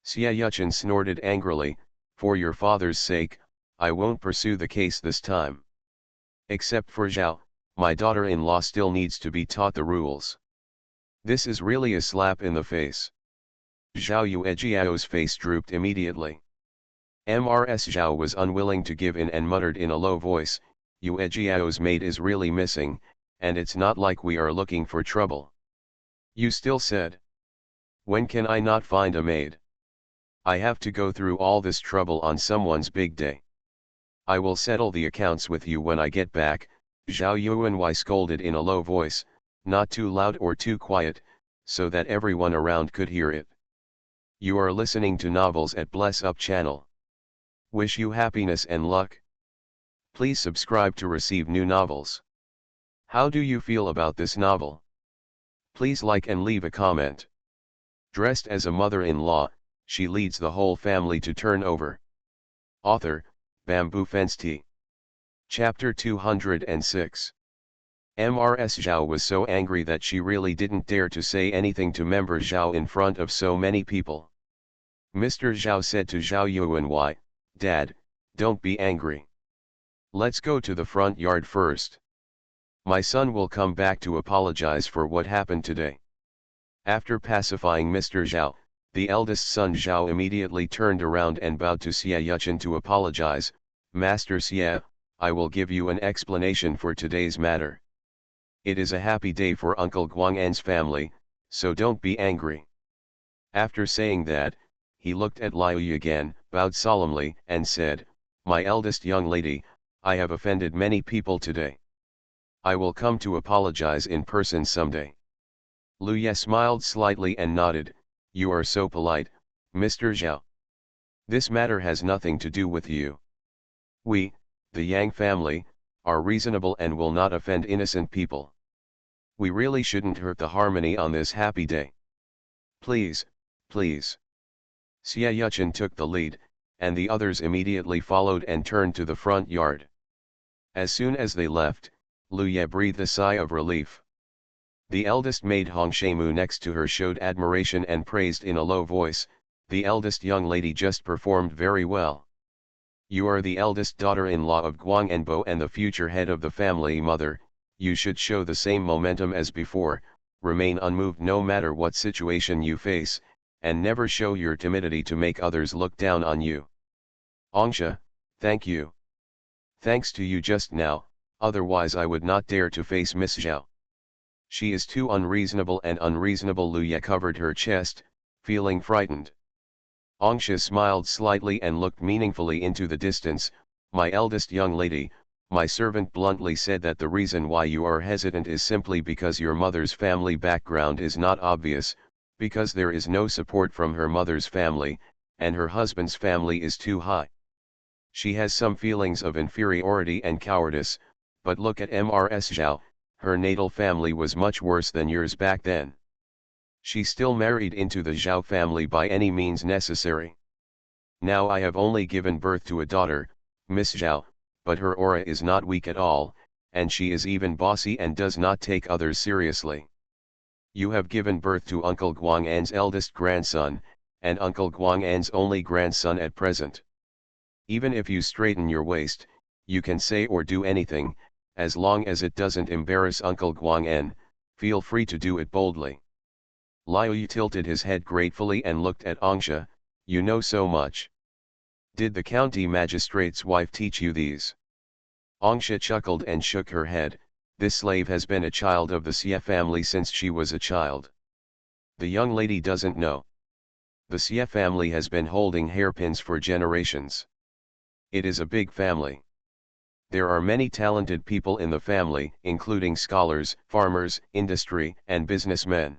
Xia Yuchen snorted angrily, for your father's sake, I won't pursue the case this time. Except for Zhao, my daughter-in-law still needs to be taught the rules. This is really a slap in the face. Zhao Yuejiao's face drooped immediately. Mrs. Zhao was unwilling to give in and muttered in a low voice, Yuejiao's maid is really missing, and it's not like we are looking for trouble. You still said. When can I not find a maid? I have to go through all this trouble on someone's big day. I will settle the accounts with you when I get back, Zhao Yuanwei scolded in a low voice, not too loud or too quiet, so that everyone around could hear it. You are listening to Novels at Bless Up channel. Wish you happiness and luck. Please subscribe to receive new novels. How do you feel about this novel? Please like and leave a comment. Dressed as a mother-in-law, she leads the whole family to turn over. Author, Bamboo Fence Tea. Chapter 206. Mrs. Zhao was so angry that she really didn't dare to say anything to Member Zhao in front of so many people. Mr. Zhao said to Zhao Yuanwei, Dad, don't be angry. Let's go to the front yard first. My son will come back to apologize for what happened today. After pacifying Mr. Zhao, the eldest son Zhao immediately turned around and bowed to Xia Yuchen to apologize. Master Xia, I will give you an explanation for today's matter. It is a happy day for Uncle Guang'an's family, so don't be angry. After saying that, he looked at Liu Yi again, bowed solemnly, and said, My eldest young lady, I have offended many people today. I will come to apologize in person someday. Lu Ye smiled slightly and nodded, You are so polite, Mr. Zhao. This matter has nothing to do with you. We, the Yang family, are reasonable and will not offend innocent people. We really shouldn't hurt the harmony on this happy day. Please, please. Xia Yuchen took the lead, and the others immediately followed and turned to the front yard. As soon as they left, Lu Ye breathed a sigh of relief. The eldest maid Hong Shemu next to her showed admiration and praised in a low voice, The eldest young lady just performed very well. You are the eldest daughter-in-law of Guangenbo and the future head of the family. Mother, you should show the same momentum as before, remain unmoved no matter what situation you face, and never show your timidity to make others look down on you. Angsha, thank you. Thanks to you just now, otherwise I would not dare to face Miss Zhao. She is too unreasonable, and unreasonable. Luya covered her chest, feeling frightened. Angsha smiled slightly and looked meaningfully into the distance. My eldest young lady, my servant bluntly said that the reason why you are hesitant is simply because your mother's family background is not obvious, because there is no support from her mother's family, and her husband's family is too high. She has some feelings of inferiority and cowardice, but look at Mrs. Zhao, her natal family was much worse than yours back then. She still married into the Zhao family by any means necessary. Now I have only given birth to a daughter, Miss Zhao, but her aura is not weak at all, and she is even bossy and does not take others seriously. You have given birth to Uncle Guang'an's eldest grandson, and Uncle Guang'an's only grandson at present. Even if you straighten your waist, you can say or do anything, as long as it doesn't embarrass Uncle Guang'an, feel free to do it boldly. Liu tilted his head gratefully and looked at Angsha. You know so much. Did the county magistrate's wife teach you these? Angsha chuckled and shook her head. This slave has been a child of the Xie family since she was a child. The young lady doesn't know. The Xie family has been holding hairpins for generations. It is a big family. There are many talented people in the family, including scholars, farmers, industry, and businessmen.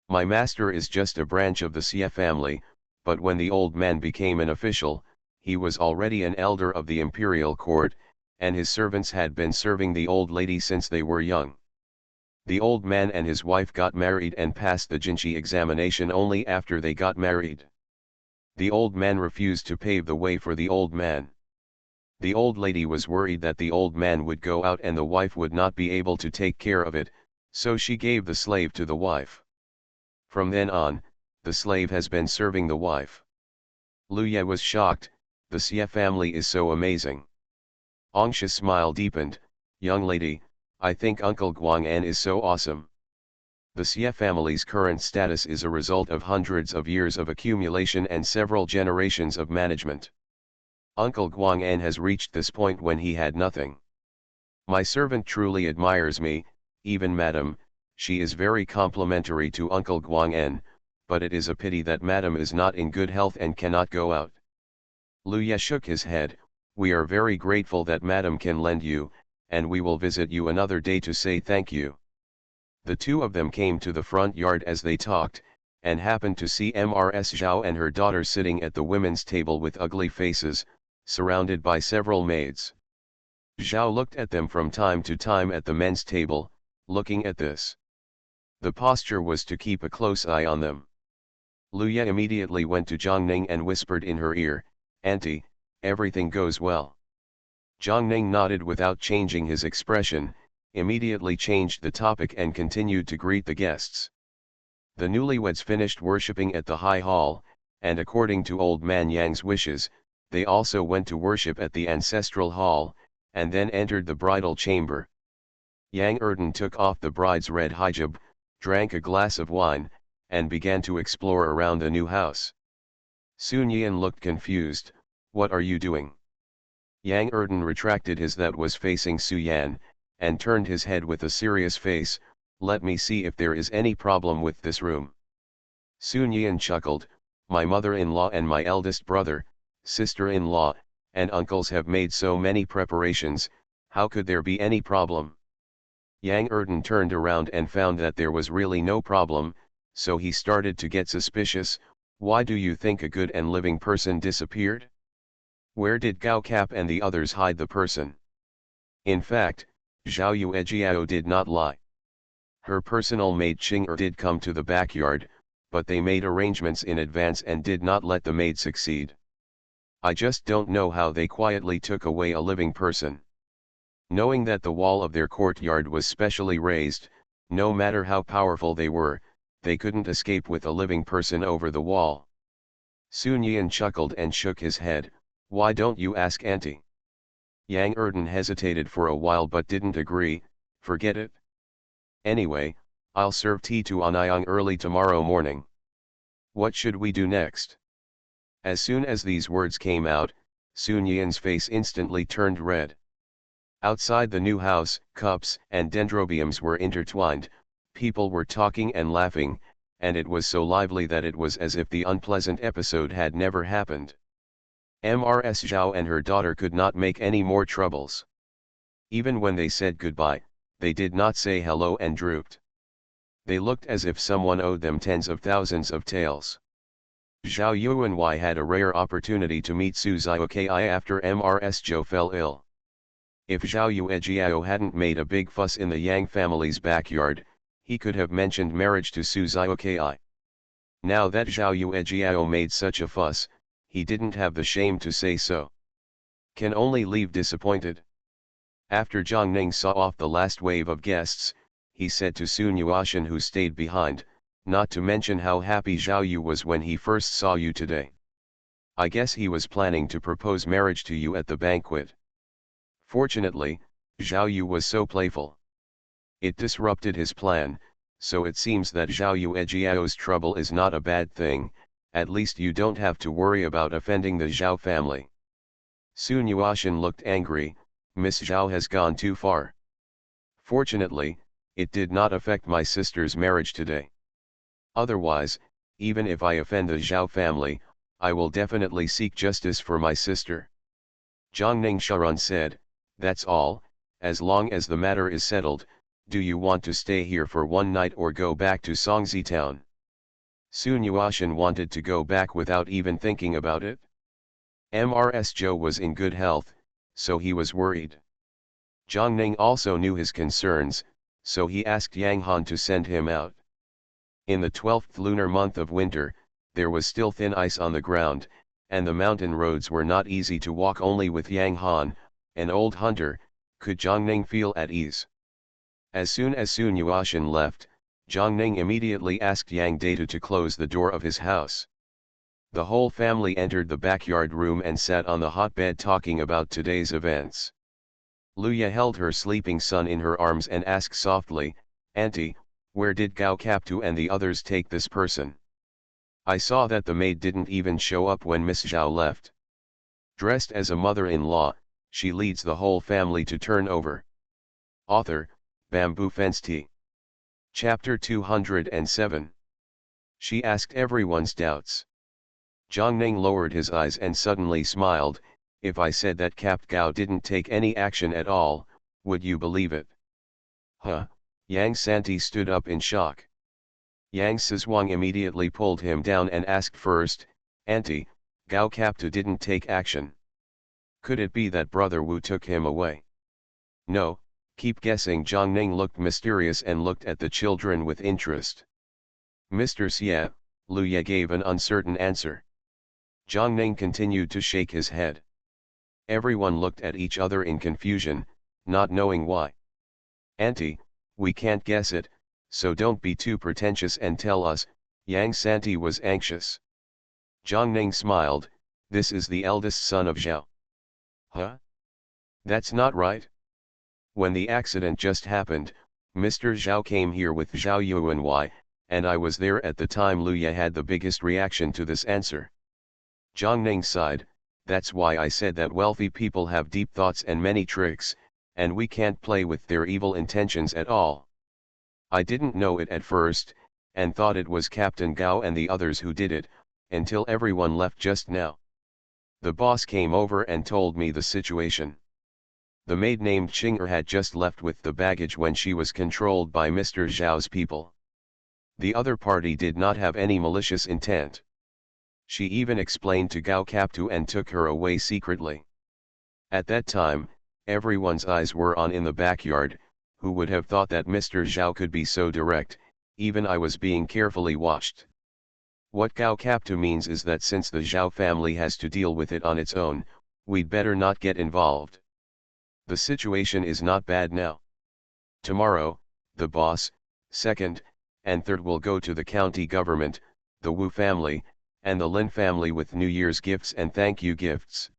My master is just a branch of the Xie family, but when the old man became an official, he was already an elder of the imperial court, and his servants had been serving the old lady since they were young. The old man and his wife got married and passed the Jinshi examination only after they got married. The old man refused to pave the way for the old man. The old lady was worried that the old man would go out and the wife would not be able to take care of it, so she gave the slave to the wife. From then on, the slave has been serving the wife. Luya was shocked. The Xie family is so amazing. Angsha's smile deepened. Young lady, I think Uncle Guang'an is so awesome. The Xie family's current status is a result of hundreds of years of accumulation and several generations of management. Uncle Guang'an has reached this point when he had nothing. My servant truly admires me, even Madam. She is very complimentary to Uncle Guang'an, but it is a pity that Madam is not in good health and cannot go out. Luya shook his head. We are very grateful that Madam can lend you, and we will visit you another day to say thank you. The two of them came to the front yard as they talked, and happened to see Mrs. Zhao and her daughter sitting at the women's table with ugly faces, surrounded by several maids. Zhao looked at them from time to time at the men's table, looking at this. The posture was to keep a close eye on them. Luya immediately went to Zhongning and whispered in her ear, Auntie, everything goes well. Zhongning nodded without changing his expression, immediately changed the topic and continued to greet the guests. The newlyweds finished worshipping at the high hall, and according to old man Yang's wishes, they also went to worship at the ancestral hall, and then entered the bridal chamber. Yang Erden took off the bride's red hijab, drank a glass of wine, and began to explore around the new house. Sun Yan looked confused. What are you doing? Yang Erden retracted his that was facing Su Yan, and turned his head with a serious face. Let me see if there is any problem with this room. Sun Yan chuckled. My mother-in-law and my eldest brother, sister-in-law, and uncles have made so many preparations, how could there be any problem? Yang Erden turned around and found that there was really no problem, so he started to get suspicious. Why do you think a good and living person disappeared? Where did Gao Cap and the others hide the person? In fact, Zhao Yuejiao did not lie. Her personal maid Qing'er did come to the backyard, but they made arrangements in advance and did not let the maid succeed. I just don't know how they quietly took away a living person. Knowing that the wall of their courtyard was specially raised, no matter how powerful they were, they couldn't escape with a living person over the wall. Sun Yan chuckled and shook his head. Why don't you ask Auntie? Yang Erden hesitated for a while but didn't agree. Forget it. Anyway, I'll serve tea to Anyang early tomorrow morning. What should we do next? As soon as these words came out, Sun Yan's face instantly turned red. Outside the new house, cups and dendrobiums were intertwined, people were talking and laughing, and it was so lively that it was as if the unpleasant episode had never happened. Mrs. Zhao and her daughter could not make any more troubles. Even when they said goodbye, they did not say hello and drooped. They looked as if someone owed them tens of thousands of taels. Zhao Yuanwei had a rare opportunity to meet Su Zioki after Mrs. Zhou fell ill. If Zhao Yuejiao hadn't made a big fuss in the Yang family's backyard, he could have mentioned marriage to Su Zioki. Now that Zhao Yuejiao made such a fuss, he didn't have the shame to say so. Can only leave disappointed. After Zhang Ning saw off the last wave of guests, he said to Sun Yuashan, who stayed behind, not to mention how happy Zhao Yu was when he first saw you today. I guess he was planning to propose marriage to you at the banquet. Fortunately, Zhao Yu was so playful. It disrupted his plan, so it seems that Zhao Yuejiao's trouble is not a bad thing, at least you don't have to worry about offending the Zhao family. Sun Yuashan looked angry. Miss Zhao has gone too far. Fortunately, it did not affect my sister's marriage today. Otherwise, even if I offend the Zhao family, I will definitely seek justice for my sister. Zhang Ningsharan said, that's all, as long as the matter is settled. Do you want to stay here for one night or go back to Songzi town? Sun Yuashan wanted to go back without even thinking about it. Mrs. Zhou was in good health, so he was worried. Zhang Ning also knew his concerns, so he asked Yang Han to send him out. In the 12th lunar month of winter, there was still thin ice on the ground, and the mountain roads were not easy to walk. Only with Yang Han, an old hunter, could Zhang Ning feel at ease. As soon as Sun Yuashan left, Zhang Ning immediately asked Yang Data to close the door of his house. The whole family entered the backyard room and sat on the hotbed talking about today's events. Luya held her sleeping son in her arms and asked softly, Auntie, where did Gao Captu and the others take this person? I saw that the maid didn't even show up when Miss Zhao left. Dressed as a mother-in-law, she leads the whole family to turn over. Author, Bamboo Fence Tea. Chapter 207. She asked everyone's doubts. Zhang Ning lowered his eyes and suddenly smiled. If I said that Capt Gao didn't take any action at all, would you believe it? Huh? Yang Santi stood up in shock. Yang Sizhuang immediately pulled him down and asked first, Auntie, Gao Capta didn't take action. Could it be that Brother Wu took him away? No, keep guessing. Zhang Ning looked mysterious and looked at the children with interest. Mr. Xie, Luya gave an uncertain answer. Zhang Ning continued to shake his head. Everyone looked at each other in confusion, not knowing why. Auntie, we can't guess it, so don't be too pretentious and tell us. Yang Santi was anxious. Zhang Ning smiled. This is the eldest son of Zhao. Huh? That's not right. When the accident just happened, Mr. Zhao came here with Zhao Yuanwei, and I was there at the time. Luya had the biggest reaction to this answer. Zhang Ning sighed. That's why I said that wealthy people have deep thoughts and many tricks, and we can't play with their evil intentions at all. I didn't know it at first, and thought it was Captain Gao and the others who did it, until everyone left just now. The boss came over and told me the situation. The maid named Qing'er had just left with the baggage when she was controlled by Mr. Zhao's people. The other party did not have any malicious intent. She even explained to Gao Captu and took her away secretly. At that time, everyone's eyes were on in the backyard. Who would have thought that Mr. Zhao could be so direct? Even I was being carefully watched. What Gao Captu means is that since the Zhao family has to deal with it on its own, we'd better not get involved. The situation is not bad now. Tomorrow, the boss, second, and third will go to the county government, the Wu family, and the Lin family with New Year's gifts and thank you gifts.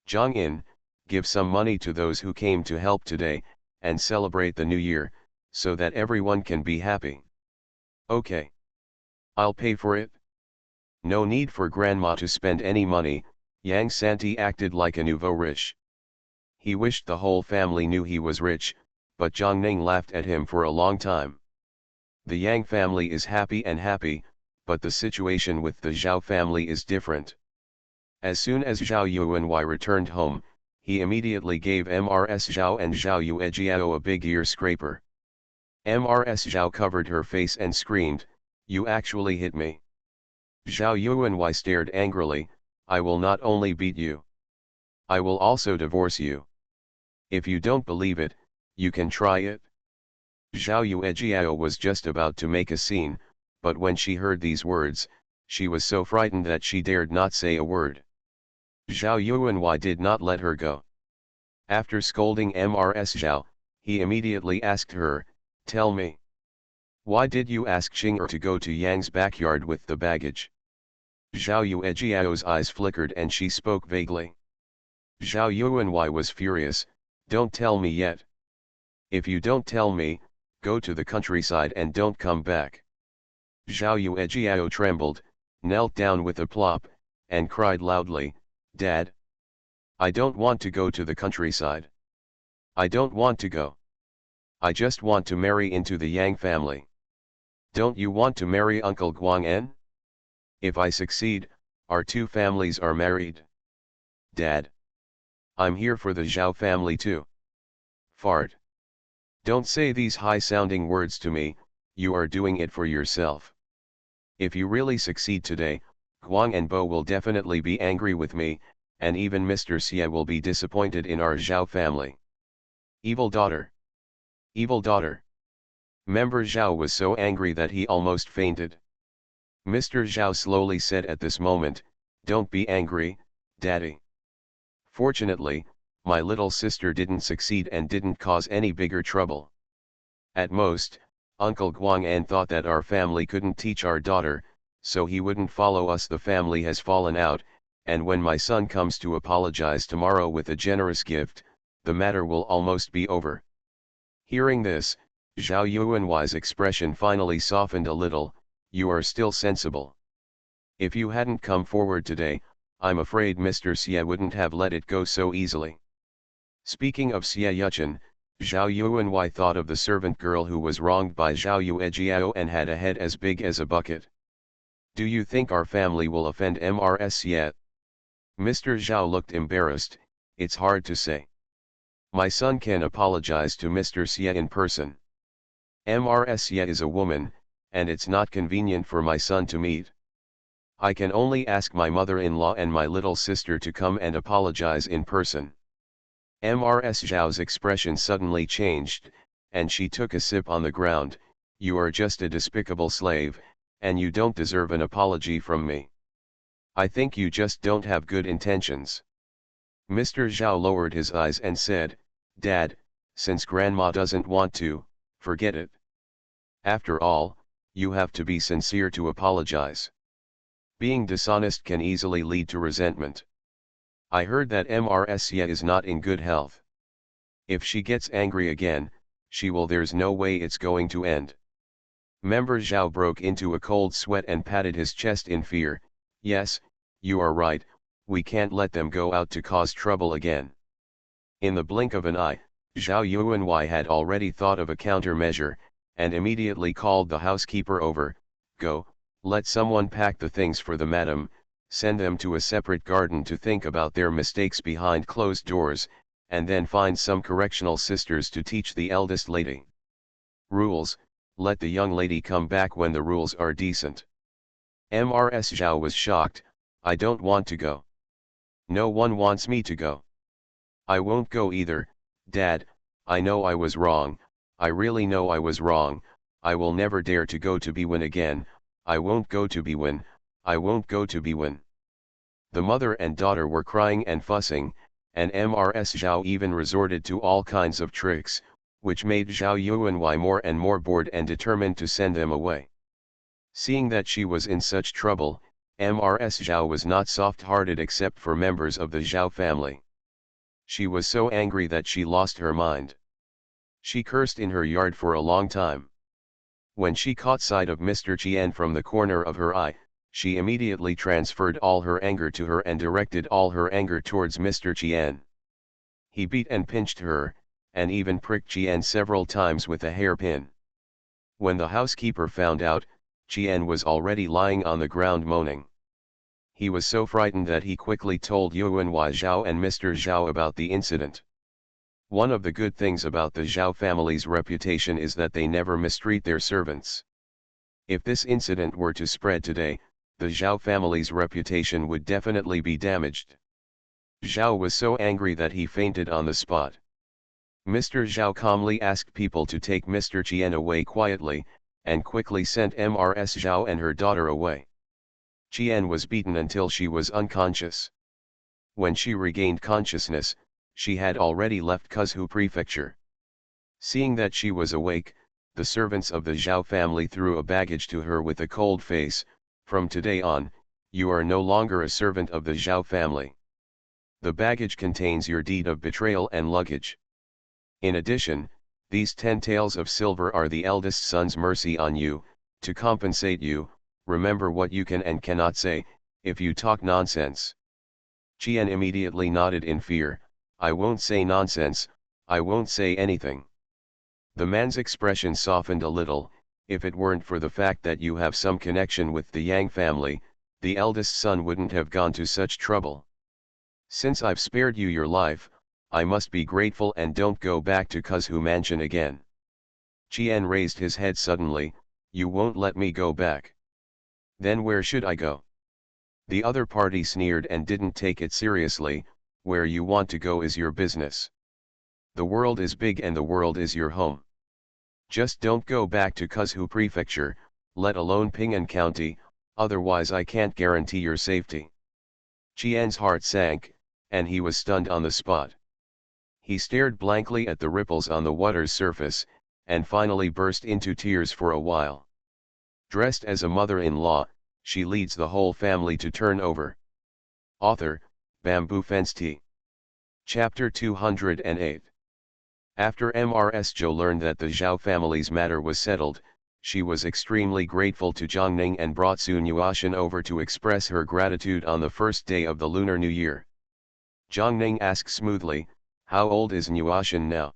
Zhang In, give some money to those who came to help today, and celebrate the new year, so that everyone can be happy. Okay. I'll pay for it. No need for grandma to spend any money, Yang Santi acted like a nouveau riche. He wished the whole family knew he was rich, but Zhang Ning laughed at him for a long time. The Yang family is happy, but the situation with the Zhao family is different. As soon as Zhao Yuanwei returned home, he immediately gave Mrs. Zhao and Zhao Yuejiao a big ear scraper. Mrs. Zhao covered her face and screamed, "You actually hit me." Zhao Yuanwei stared angrily, "I will not only beat you. I will also divorce you. If you don't believe it, you can try it." Zhao Yuejiao was just about to make a scene, but when she heard these words, she was so frightened that she dared not say a word. Zhao Yuanwei did not let her go. After scolding Mrs. Zhao, he immediately asked her, "Tell me. Why did you ask Xing'er to go to Yang's backyard with the baggage?" Zhao Yuejiao's eyes flickered and she spoke vaguely. Zhao Yuanwei was furious, "Don't tell me yet. If you don't tell me, go to the countryside and don't come back." Zhao Yuejiao trembled, knelt down with a plop, and cried loudly, "Dad! I don't want to go to the countryside. I don't want to go. I just want to marry into the Yang family. Don't you want to marry Uncle Guang'en? If I succeed, our two families are married. Dad! I'm here for the Zhao family too." Fart. Don't say these high-sounding words to me, you are doing it for yourself. If you really succeed today, Guang and Bo will definitely be angry with me, and even Mr. Xie will be disappointed in our Zhao family. Evil daughter! Evil daughter! Member Zhao was so angry that he almost fainted. Mr. Zhao slowly said at this moment, "Don't be angry, Daddy. Fortunately, my little sister didn't succeed and didn't cause any bigger trouble. At most, Uncle Guang'an thought that our family couldn't teach our daughter, so he wouldn't follow us. The family has fallen out, and when my son comes to apologize tomorrow with a generous gift, the matter will almost be over." Hearing this, Zhao Yuanwei's expression finally softened a little. "You are still sensible. If you hadn't come forward today, I'm afraid Mr. Xie wouldn't have let it go so easily." Speaking of Xie Yuchen, Zhao Yuanwei thought of the servant girl who was wronged by Zhao Yuejiao and had a head as big as a bucket. "Do you think our family will offend Mrs. Xie?" Mr. Zhao looked embarrassed. "It's hard to say. My son can apologize to Mr. Xie in person. Mrs. Xie is a woman, and it's not convenient for my son to meet. I can only ask my mother-in-law and my little sister to come and apologize in person." Mrs. Zhao's expression suddenly changed, and she took a sip on the ground. "You are just a despicable slave, and you don't deserve an apology from me. I think you just don't have good intentions." Mr. Zhao lowered his eyes and said, "Dad, since Grandma doesn't want to, forget it. After all, you have to be sincere to apologize. Being dishonest can easily lead to resentment. I heard that Mrs. Xie is not in good health. If she gets angry again, she will. There's no way it's going to end." Member Zhao broke into a cold sweat and patted his chest in fear. "Yes, you are right, we can't let them go out to cause trouble again." In the blink of an eye, Zhao Yuanwei had already thought of a countermeasure, and immediately called the housekeeper over. "Go, let someone pack the things for the madam, send them to a separate garden to think about their mistakes behind closed doors, and then find some correctional sisters to teach the eldest lady. Rules, let the young lady come back when the rules are decent." Mrs. Zhao was shocked. "I don't want to go. No one wants me to go. I won't go either, Dad. I know I was wrong, I really know I was wrong. I will never dare to go to Biwen again. I won't go to Biwen, I won't go to Biwen." The mother and daughter were crying and fussing, and Mrs. Zhao even resorted to all kinds of tricks, which made Zhao Yuanwei more and more bored and determined to send them away. Seeing that she was in such trouble, Mrs. Zhao was not soft-hearted except for members of the Zhao family. She was so angry that she lost her mind. She cursed in her yard for a long time. When she caught sight of Mr. Chien from the corner of her eye, she immediately transferred all her anger to her and directed all her anger towards Mr. Chien. He beat and pinched her, and even pricked Chien several times with a hairpin. When the housekeeper found out, Chien was already lying on the ground moaning. He was so frightened that he quickly told Yuan Wai Zhao and Mr. Zhao about the incident. One of the good things about the Zhao family's reputation is that they never mistreat their servants. If this incident were to spread today, the Zhao family's reputation would definitely be damaged. Zhao was so angry that he fainted on the spot. Mr. Zhao calmly asked people to take Mr. Chien away quietly, and quickly sent Ms. Zhao and her daughter away. Chien was beaten until she was unconscious. When she regained consciousness, she had already left Kuzhu Prefecture. Seeing that she was awake, the servants of the Zhao family threw a baggage to her with a cold face. From today on, you are no longer a servant of the Zhao family. The baggage contains your deed of betrayal and luggage. In addition, these 10 taels of silver are the eldest son's mercy on you. To compensate you, remember what you can and cannot say, if you talk nonsense. Chien immediately nodded in fear. I won't say nonsense, I won't say anything. The man's expression softened a little. If it weren't for the fact that you have some connection with the Yang family, the eldest son wouldn't have gone to such trouble. Since I've spared you your life, I must be grateful and don't go back to Kuzhu Mansion again. Chien raised his head suddenly. You won't let me go back. Then where should I go? The other party sneered and didn't take it seriously. Where you want to go is your business. The world is big and the world is your home. Just don't go back to Kuzhu Prefecture, let alone Ping'an County, otherwise I can't guarantee your safety. Chien's heart sank, and he was stunned on the spot. He stared blankly at the ripples on the water's surface, and finally burst into tears for a while. Dressed as a mother-in-law, she leads the whole family to turn over. Author, Bamboo Fence Tea. Chapter 208. After Ms. Zhou learned that the Zhao family's matter was settled, she was extremely grateful to Zhongning and brought Sun Yuashan over to express her gratitude on the first day of the Lunar New Year. Zhongning asked smoothly, how old is Yuashan now?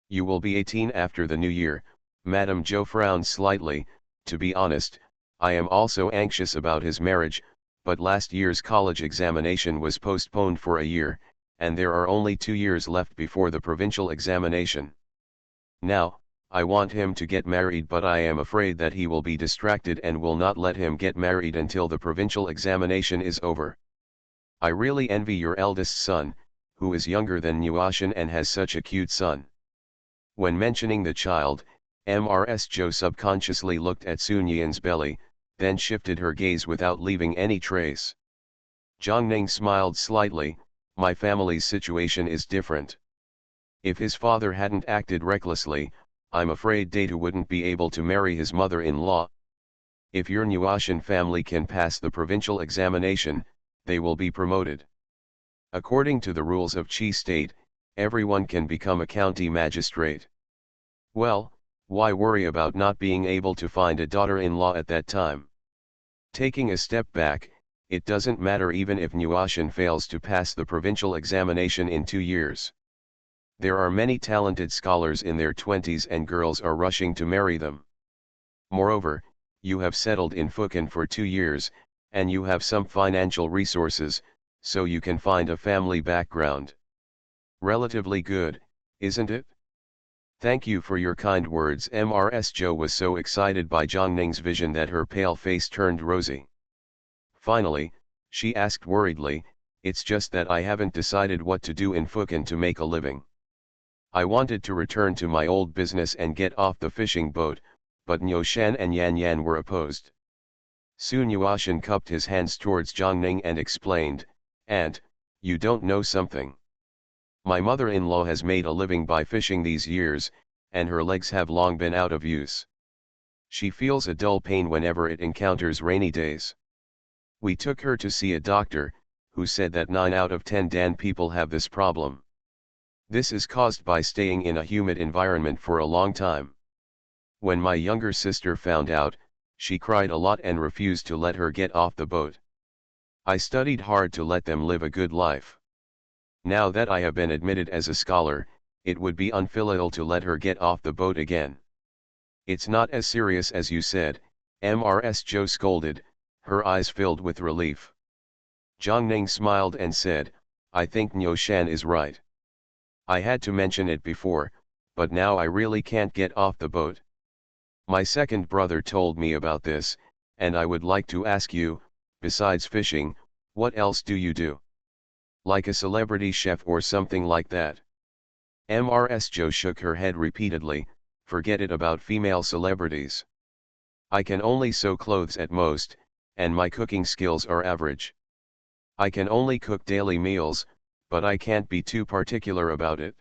You will be 18 after the New Year. Madame Zhou frowned slightly. To be honest, I am also anxious about his marriage, but last year's college examination was postponed for a year, and there are only 2 years left before the provincial examination. Now, I want him to get married, but I am afraid that he will be distracted and will not let him get married until the provincial examination is over. I really envy your eldest son, who is younger than Yuashan and has such a cute son. When mentioning the child, Ms. Zhou subconsciously looked at Sun Yan's belly, then shifted her gaze without leaving any trace. Zhongning smiled slightly. My family's situation is different. If his father hadn't acted recklessly, I'm afraid Data wouldn't be able to marry his mother-in-law. If your Yuashan family can pass the provincial examination, they will be promoted. According to the rules of Qi state, everyone can become a county magistrate. Well, why worry about not being able to find a daughter-in-law at that time? Taking a step back, it doesn't matter even if Yuashan fails to pass the provincial examination in 2 years. There are many talented scholars in their 20s and girls are rushing to marry them. Moreover, you have settled in Fukan for 2 years, and you have some financial resources, so you can find a family background. Relatively good, isn't it? Thank you for your kind words. Ms. Zhou was so excited by Zhongning's vision that her pale face turned rosy. Finally, she asked worriedly, it's just that I haven't decided what to do in Fukan to make a living. I wanted to return to my old business and get off the fishing boat, but Nyoshan and Yan Yan were opposed. Sun Yuashan cupped his hands towards Zhongning and explained, Aunt, you don't know something. My mother-in-law has made a living by fishing these years, and her legs have long been out of use. She feels a dull pain whenever it encounters rainy days. We took her to see a doctor, who said that 9 out of 10 Dan people have this problem. This is caused by staying in a humid environment for a long time. When my younger sister found out, she cried a lot and refused to let her get off the boat. I studied hard to let them live a good life. Now that I have been admitted as a scholar, it would be unfilial to let her get off the boat again. It's not as serious as you said, Mrs. Joe scolded, her eyes filled with relief. Zhang Ning smiled and said, I think Niu Shan is right. I had to mention it before, but now I really can't get off the boat. My second brother told me about this, and I would like to ask you, besides fishing, what else do you do? Like a celebrity chef or something like that? Mrs. Joe shook her head repeatedly, forget it about female celebrities. I can only sew clothes at most, and my cooking skills are average. I can only cook daily meals, but I can't be too particular about it.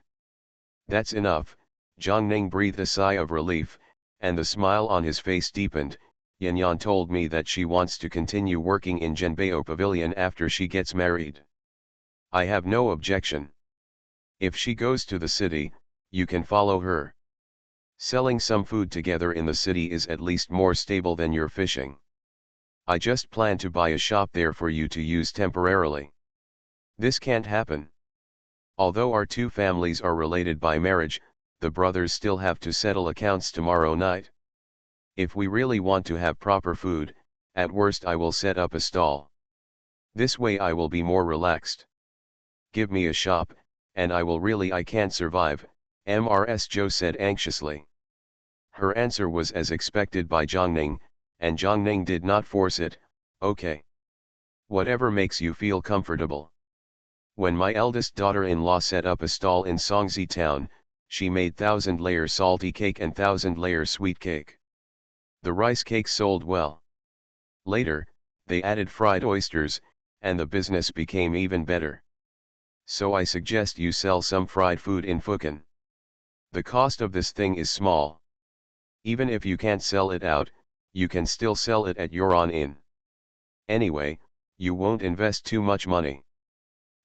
That's enough, Zhang Ning breathed a sigh of relief, and the smile on his face deepened. Yanyan told me that she wants to continue working in Zhenbao Pavilion after she gets married. I have no objection. If she goes to the city, you can follow her. Selling some food together in the city is at least more stable than your fishing. I just plan to buy a shop there for you to use temporarily. This can't happen. Although our two families are related by marriage, the brothers still have to settle accounts tomorrow night. If we really want to have proper food, at worst I will set up a stall. This way I will be more relaxed. Give me a shop, and I can't survive, Mrs. Joe said anxiously. Her answer was as expected by Zhang Ning, and Zhang Ning did not force it, okay. Whatever makes you feel comfortable. When my eldest daughter-in-law set up a stall in Songzi town, she made 1,000-layer salty cake and 1,000-layer sweet cake. The rice cake sold well. Later, they added fried oysters, and the business became even better. So I suggest you sell some fried food in Fukan. The cost of this thing is small. Even if you can't sell it out, you can still sell it at your own inn. Anyway, you won't invest too much money.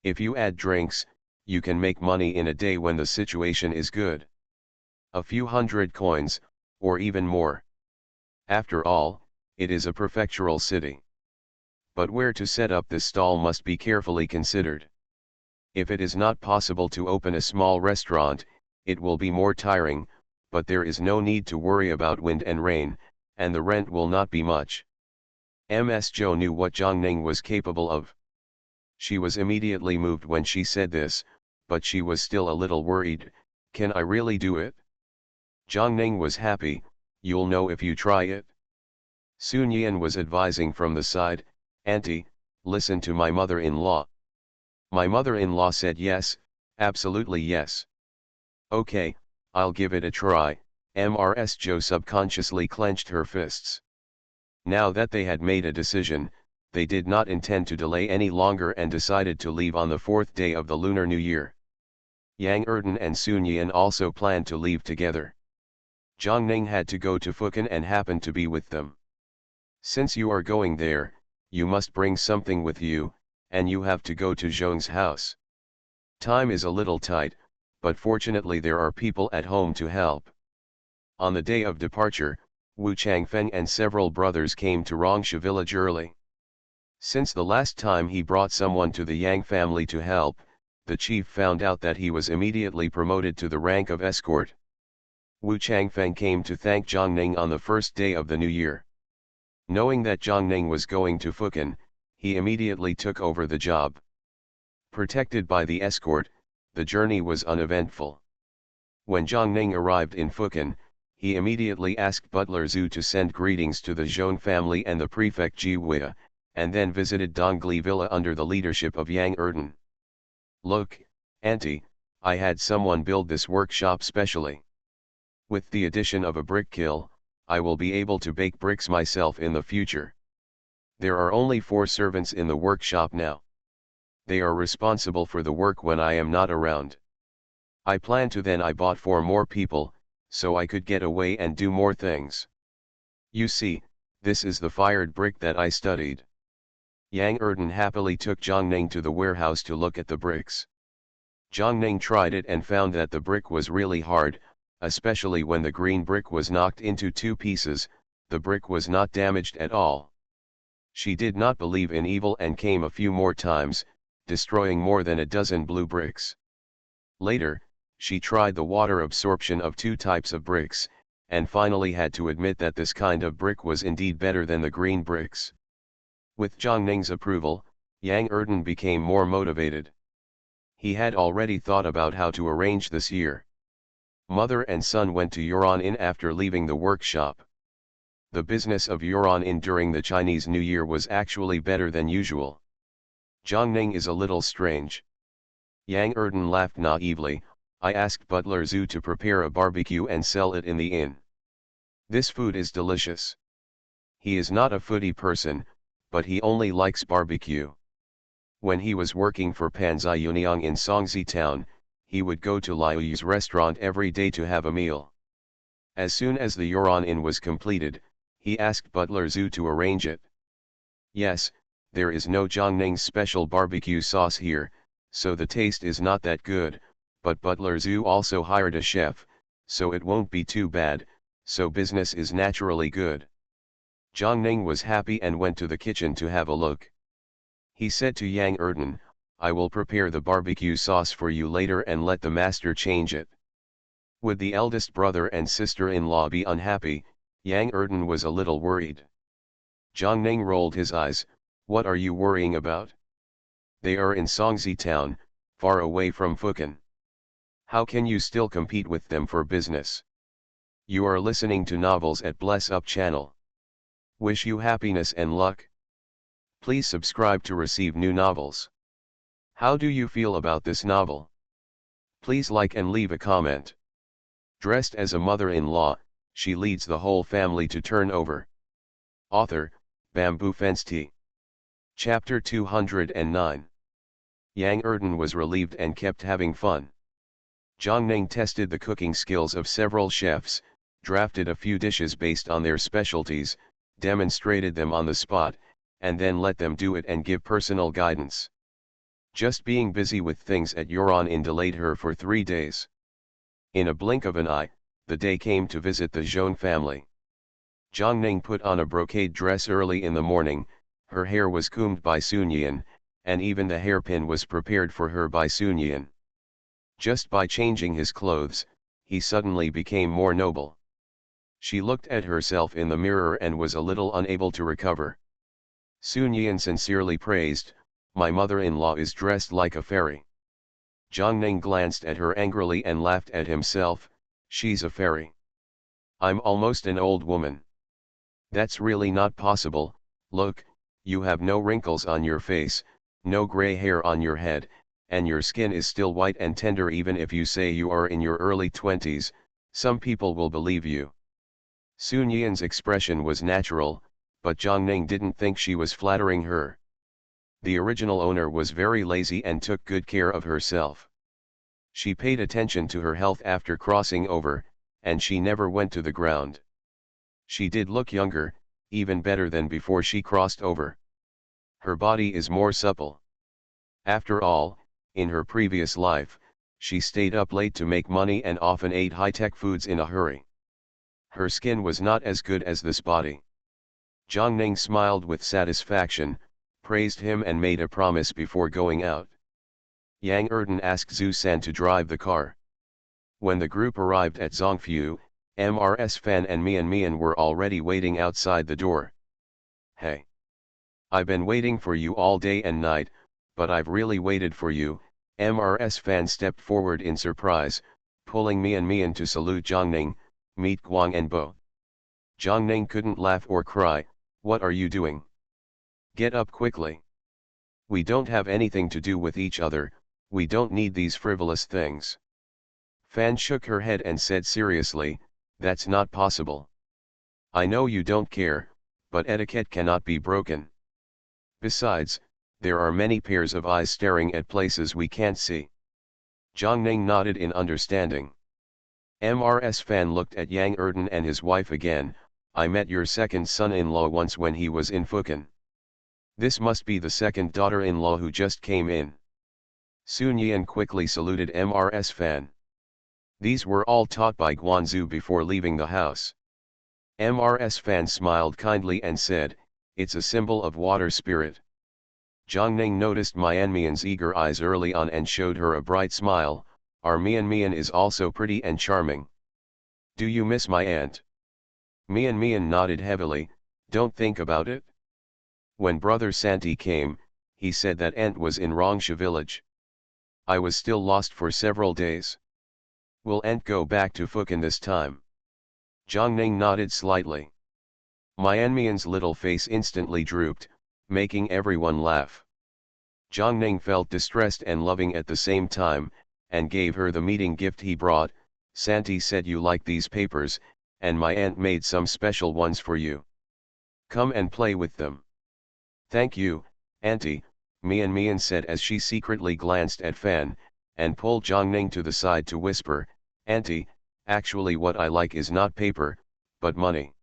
If you add drinks, you can make money in a day when the situation is good. A few hundred coins, or even more. After all, it is a prefectural city. But where to set up this stall must be carefully considered. If it is not possible to open a small restaurant, it will be more tiring, but there is no need to worry about wind and rain, and the rent will not be much. Ms. Joe knew what Zhang Ning was capable of. She was immediately moved when she said this, but she was still a little worried, can I really do it? Zhang Ning was happy, you'll know if you try it. Sun Yan was advising from the side, Auntie, listen to my mother-in-law. My mother-in-law said yes, absolutely yes. Okay, I'll give it a try, Ms. Joe subconsciously clenched her fists. Now that they had made a decision, they did not intend to delay any longer and decided to leave on the 4th day of the Lunar New Year. Yang Erden and Sun Yan also planned to leave together. Zhang Ning had to go to Fukan and happened to be with them. Since you are going there, you must bring something with you, and you have to go to Zhong's house. Time is a little tight, but fortunately there are people at home to help. On the day of departure, Wu Changfeng and several brothers came to Rongsha village early. Since the last time he brought someone to the Yang family to help, the chief found out that he was immediately promoted to the rank of escort. Wu Changfeng came to thank Zhang Ning on the first day of the new year. Knowing that Zhang Ning was going to Fukan, he immediately took over the job. Protected by the escort, the journey was uneventful. When Zhang Ning arrived in Fukan, he immediately asked Butler Zhu to send greetings to the Zhong family and the prefect Ji Wei, and then visited Dongli Villa under the leadership of Yang Erden. Look, Auntie, I had someone build this workshop specially. With the addition of a brick kiln, I will be able to bake bricks myself in the future. There are only 4 servants in the workshop now. They are responsible for the work when I am not around. I plan to then I bought 4 more people, so I could get away and do more things. You see, this is the fired brick that I studied. Yang Erden happily took Zhang Ning to the warehouse to look at the bricks. Zhang Ning tried it and found that the brick was really hard, especially when the green brick was knocked into two pieces. The brick was not damaged at all. She did not believe in evil and came a few more times, destroying more than a dozen blue bricks. Later, she tried the water absorption of two types of bricks, and finally had to admit that this kind of brick was indeed better than the green bricks. With Zhang Ning's approval, Yang Erden became more motivated. He had already thought about how to arrange this year. Mother and son went to Yuan after leaving the workshop. The business of Yuan during the Chinese New Year was actually better than usual. Zhang Ning is a little strange. Yang Erden laughed naively. I asked Butler Zhu to prepare a barbecue and sell it in the inn. This food is delicious. He is not a foodie person, but he only likes barbecue. When he was working for Panzai Yuniang in Songzi town, he would go to Liu Yu's restaurant every day to have a meal. As soon as the Yuan Inn was completed, he asked Butler Zhu to arrange it. Yes, there is no Zhang Ning's special barbecue sauce here, so the taste is not that good, but Butler Zhu also hired a chef, so it won't be too bad, so business is naturally good. Zhang Ning was happy and went to the kitchen to have a look. He said to Yang Erden, I will prepare the barbecue sauce for you later and let the master change it. Would the eldest brother and sister-in-law be unhappy? Yang Erden was a little worried. Zhang Ning rolled his eyes. What are you worrying about? They are in Songzi town, far away from Fukan. How can you still compete with them for business? You are listening to novels at Bless Up channel. Wish you happiness and luck. Please subscribe to receive new novels. How do you feel about this novel? Please like and leave a comment. Dressed as a mother-in-law, she leads the whole family to turn over. Author, Bamboo Fence Tea. Chapter 209. Yang Erden was relieved and kept having fun. Zhang Ning tested the cooking skills of several chefs, drafted a few dishes based on their specialties, demonstrated them on the spot, and then let them do it and give personal guidance. Just being busy with things at Yuan delayed her for 3 days. In a blink of an eye, the day came to visit the Zhong family. Zhang Ning put on a brocade dress early in the morning, her hair was combed by Sun Yan, and even the hairpin was prepared for her by Sun Yan. Just by changing his clothes, he suddenly became more noble. She looked at herself in the mirror and was a little unable to recover. Sun Yan sincerely praised, my mother-in-law is dressed like a fairy. Zhang Ning glanced at her angrily and laughed at himself, she's a fairy. I'm almost an old woman. That's really not possible. Look, you have no wrinkles on your face, no gray hair on your head, and your skin is still white and tender. Even if you say you are in your early 20s, some people will believe you. Sun Yan's expression was natural, but Zhang Ning didn't think she was flattering her. The original owner was very lazy and took good care of herself. She paid attention to her health after crossing over, and she never went to the ground. She did look younger, even better than before she crossed over. Her body is more supple. After all, in her previous life, she stayed up late to make money and often ate high-tech foods in a hurry. Her skin was not as good as this body. Zhang Ning smiled with satisfaction, praised him and made a promise before going out. Yang Erden asked Zhu San to drive the car. When the group arrived at Zongfu, Mrs. Fan and Mian were already waiting outside the door. Hey! I've been waiting for you all day and night, but I've really waited for you. Mrs. Fan stepped forward in surprise, pulling Mian to salute Zhang Ning, meet Guang and Bo. Zhang Ning couldn't laugh or cry. What are you doing? Get up quickly. We don't have anything to do with each other, we don't need these frivolous things. Fan shook her head and said seriously, that's not possible. I know you don't care, but etiquette cannot be broken. Besides, there are many pairs of eyes staring at places we can't see. Zhang Ning nodded in understanding. Mrs. Fan looked at Yang Erden and his wife again. I met your second son-in-law once when he was in Fukan. This must be the second daughter-in-law who just came in. Sun Yan quickly saluted Mrs. Fan. These were all taught by Guanzu before leaving the house. Mrs. Fan smiled kindly and said, "It's a symbol of water spirit." Zhang noticed Mianmian's eager eyes early on and showed her a bright smile. "Our Mian is also pretty and charming. Do you miss my aunt?" Mian nodded heavily. "Don't think about it." When Brother Santi came, he said that aunt was in Rongsha village. I was still lost for several days. Will aunt go back to Fukin this time? Zhang nodded slightly. Mianmian's little face instantly drooped, making everyone laugh. Zhang felt distressed and loving at the same time, and gave her the meeting gift he brought. "Santi said you like these papers, and my aunt made some special ones for you. Come and play with them." "Thank you, Auntie," Mian said as she secretly glanced at Fan, and pulled Zhang to the side to whisper, "Auntie, actually what I like is not paper, but money.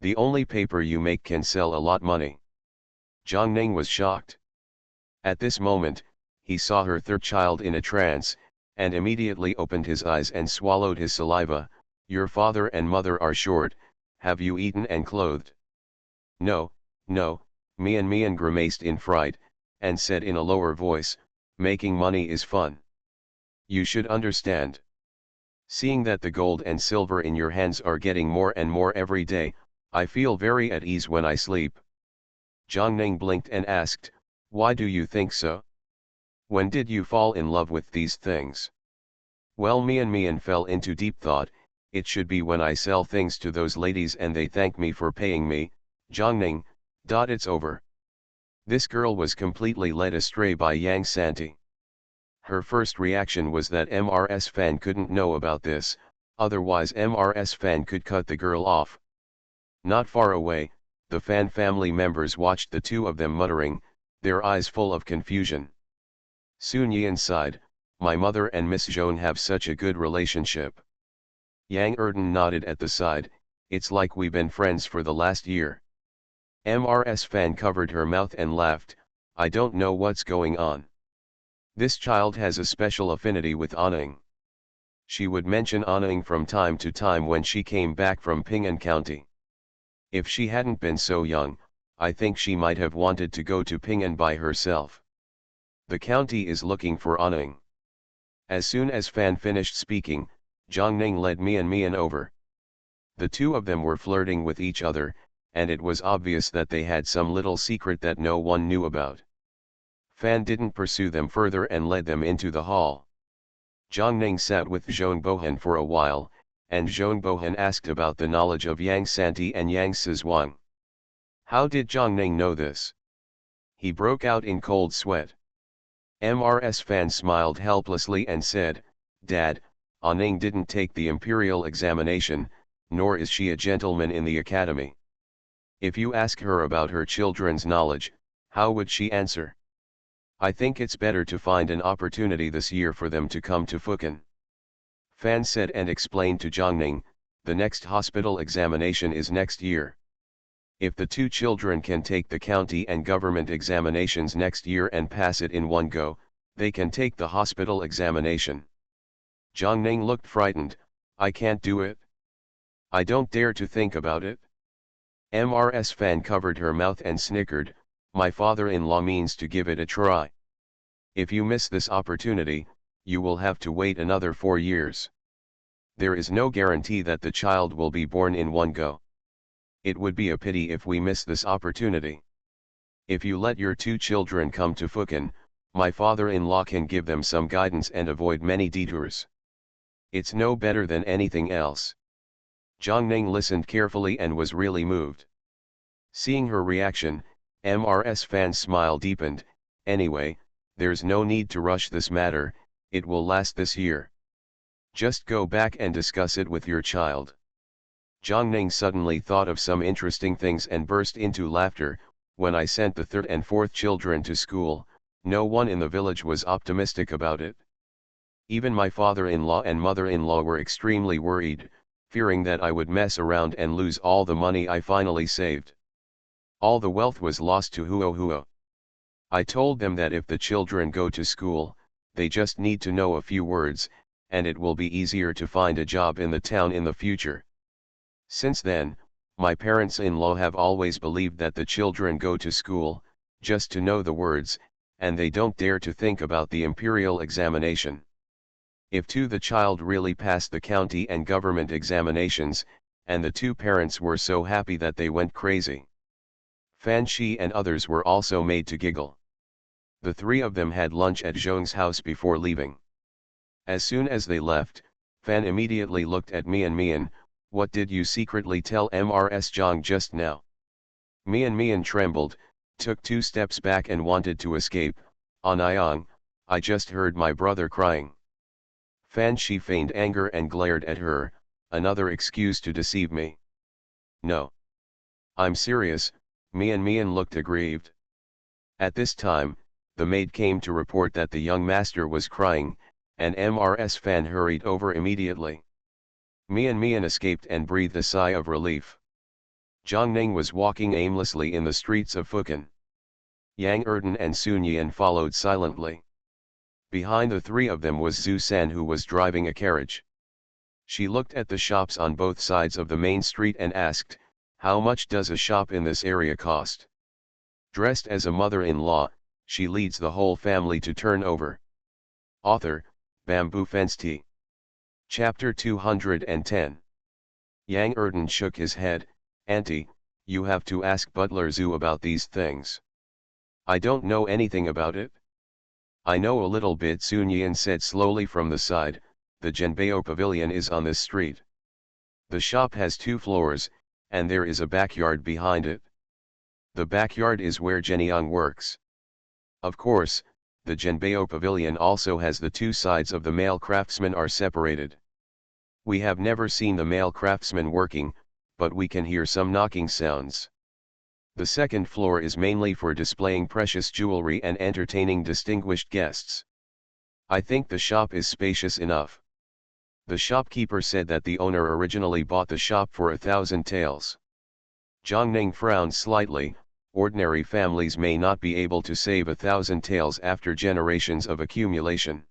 The only paper you make can sell a lot money." Zhang was shocked. At this moment, he saw her third child in a trance, and immediately opened his eyes and swallowed his saliva. "Your father and mother are short, have you eaten and clothed?" "No, no," Mian grimaced in fright, and said in a lower voice, "Making money is fun. You should understand. Seeing that the gold and silver in your hands are getting more and more every day, I feel very at ease when I sleep." Zhang blinked and asked, "Why do you think so? When did you fall in love with these things?" "Well, Mian fell into deep thought. It should be when I sell things to those ladies and they thank me for paying me." Zhang, it's over. This girl was completely led astray by Yang Santi. Her first reaction was that Mrs. Fan couldn't know about this, otherwise Mrs. Fan could cut the girl off. Not far away, the Fan family members watched the two of them muttering, their eyes full of confusion. Sun Yan sighed, "My mother and Miss Zhong have such a good relationship." Yang Erden nodded at the side, "It's like we've been friends for the last year." Mrs. Fan covered her mouth and laughed, "I don't know what's going on. This child has a special affinity with Anning. She would mention Anning from time to time when she came back from Ping'an County. If she hadn't been so young, I think she might have wanted to go to Ping'an by herself. The county is looking for Anning." As soon as Fan finished speaking, Zhang led Mian over. The two of them were flirting with each other, and it was obvious that they had some little secret that no one knew about. Fan didn't pursue them further and led them into the hall. Zhang sat with Zhong Bohan for a while, and Zhong Bohan asked about the knowledge of Yang Santi and Yang Sizhuang. How did Zhang know this? He broke out in cold sweat. Mrs. Fan smiled helplessly and said, "Dad, Anning didn't take the imperial examination, nor is she a gentleman in the academy. If you ask her about her children's knowledge, how would she answer? I think it's better to find an opportunity this year for them to come to Fukin." Fan said and explained to Zhang, "The next hospital examination is next year. If the two children can take the county and government examinations next year and pass it in one go, they can take the hospital examination." Zhang looked frightened, "I can't do it. I don't dare to think about it." Mrs. Fan covered her mouth and snickered, "My father-in-law means to give it a try. If you miss this opportunity, you will have to wait another 4 years. There is no guarantee that the child will be born in one go. It would be a pity if we miss this opportunity. If you let your two children come to Fukin, my father-in-law can give them some guidance and avoid many detours. It's no better than anything else." Zhang listened carefully and was really moved. Seeing her reaction, Mrs. Fan's smile deepened. "Anyway, there's no need to rush this matter, it will last this year. Just go back and discuss it with your child." Zhang suddenly thought of some interesting things and burst into laughter. "When I sent the third and fourth children to school, no one in the village was optimistic about it. Even my father-in-law and mother-in-law were extremely worried, fearing that I would mess around and lose all the money I finally saved. All the wealth was lost to Huo Huo. I told them that if the children go to school, they just need to know a few words, and it will be easier to find a job in the town in the future. Since then, my parents-in-law have always believed that the children go to school, just to know the words, and they don't dare to think about the imperial examination. If too the child really passed the county and government examinations, and the two parents were so happy that they went crazy. Fan Shi and others were also made to giggle. The three of them had lunch at Zhong's house before leaving. As soon as they left, Fan immediately looked at Mian. What did you secretly tell Mrs. Zhang just now? Mian trembled, took 2 steps back and wanted to escape. Anyang, I just heard my brother crying. Fan Shi feigned anger and glared at her, another excuse to deceive me. No. I'm serious, Mian looked aggrieved. At this time, the maid came to report that the young master was crying, and Mrs. Fan hurried over immediately. Mian escaped and breathed a sigh of relief. Zhang Ning was walking aimlessly in the streets of Fukan. Yang Erden and Sun Yan followed silently. Behind the three of them was Zhu San, who was driving a carriage. She looked at the shops on both sides of the main street and asked, how much does a shop in this area cost? Dressed as a mother-in-law, she leads the whole family to turn over. Author, Bamboo Fence Tea. Chapter 210. Yang Erden shook his head. Auntie, you have to ask Butler Zhu about these things. I don't know anything about it. I know a little bit, Sun Yan said slowly from the side. The Zhenbao Pavilion is on this street. The shop has 2 floors, and there is a backyard behind it. The backyard is where Zhenyang works. Of course, the Zhenbao Pavilion also has the 2 sides of the male craftsmen are separated. We have never seen the male craftsmen working, but we can hear some knocking sounds. The second floor is mainly for displaying precious jewelry and entertaining distinguished guests. I think the shop is spacious enough. The shopkeeper said that the owner originally bought the shop for 1,000 taels. Zhang Ning frowned slightly. Ordinary families may not be able to save 1,000 taels after generations of accumulation.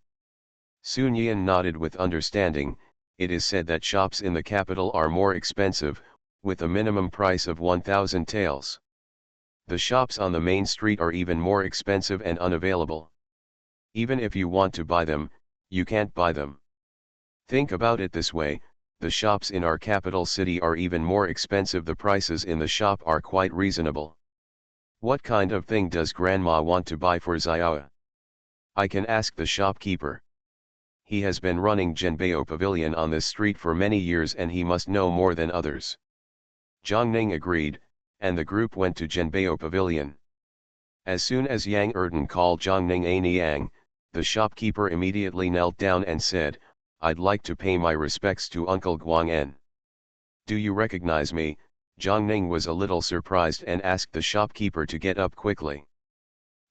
Sun Yan nodded with understanding. It is said that shops in the capital are more expensive, with a minimum price of 1,000 taels. The shops on the main street are even more expensive and unavailable. Even if you want to buy them, you can't buy them. Think about it this way, the shops in our capital city are even more expensive. The prices in the shop are quite reasonable. What kind of thing does Grandma want to buy for Xiao? I can ask the shopkeeper. He has been running Zhenbao Pavilion on this street for many years and he must know more than others. Zhang Ning agreed, and the group went to Zhenbao Pavilion. As soon as Yang Erden called Zhang Ning a Niang, the shopkeeper immediately knelt down and said, I'd like to pay my respects to Uncle Guangen. Do you recognize me? Zhang Ning was a little surprised and asked the shopkeeper to get up quickly.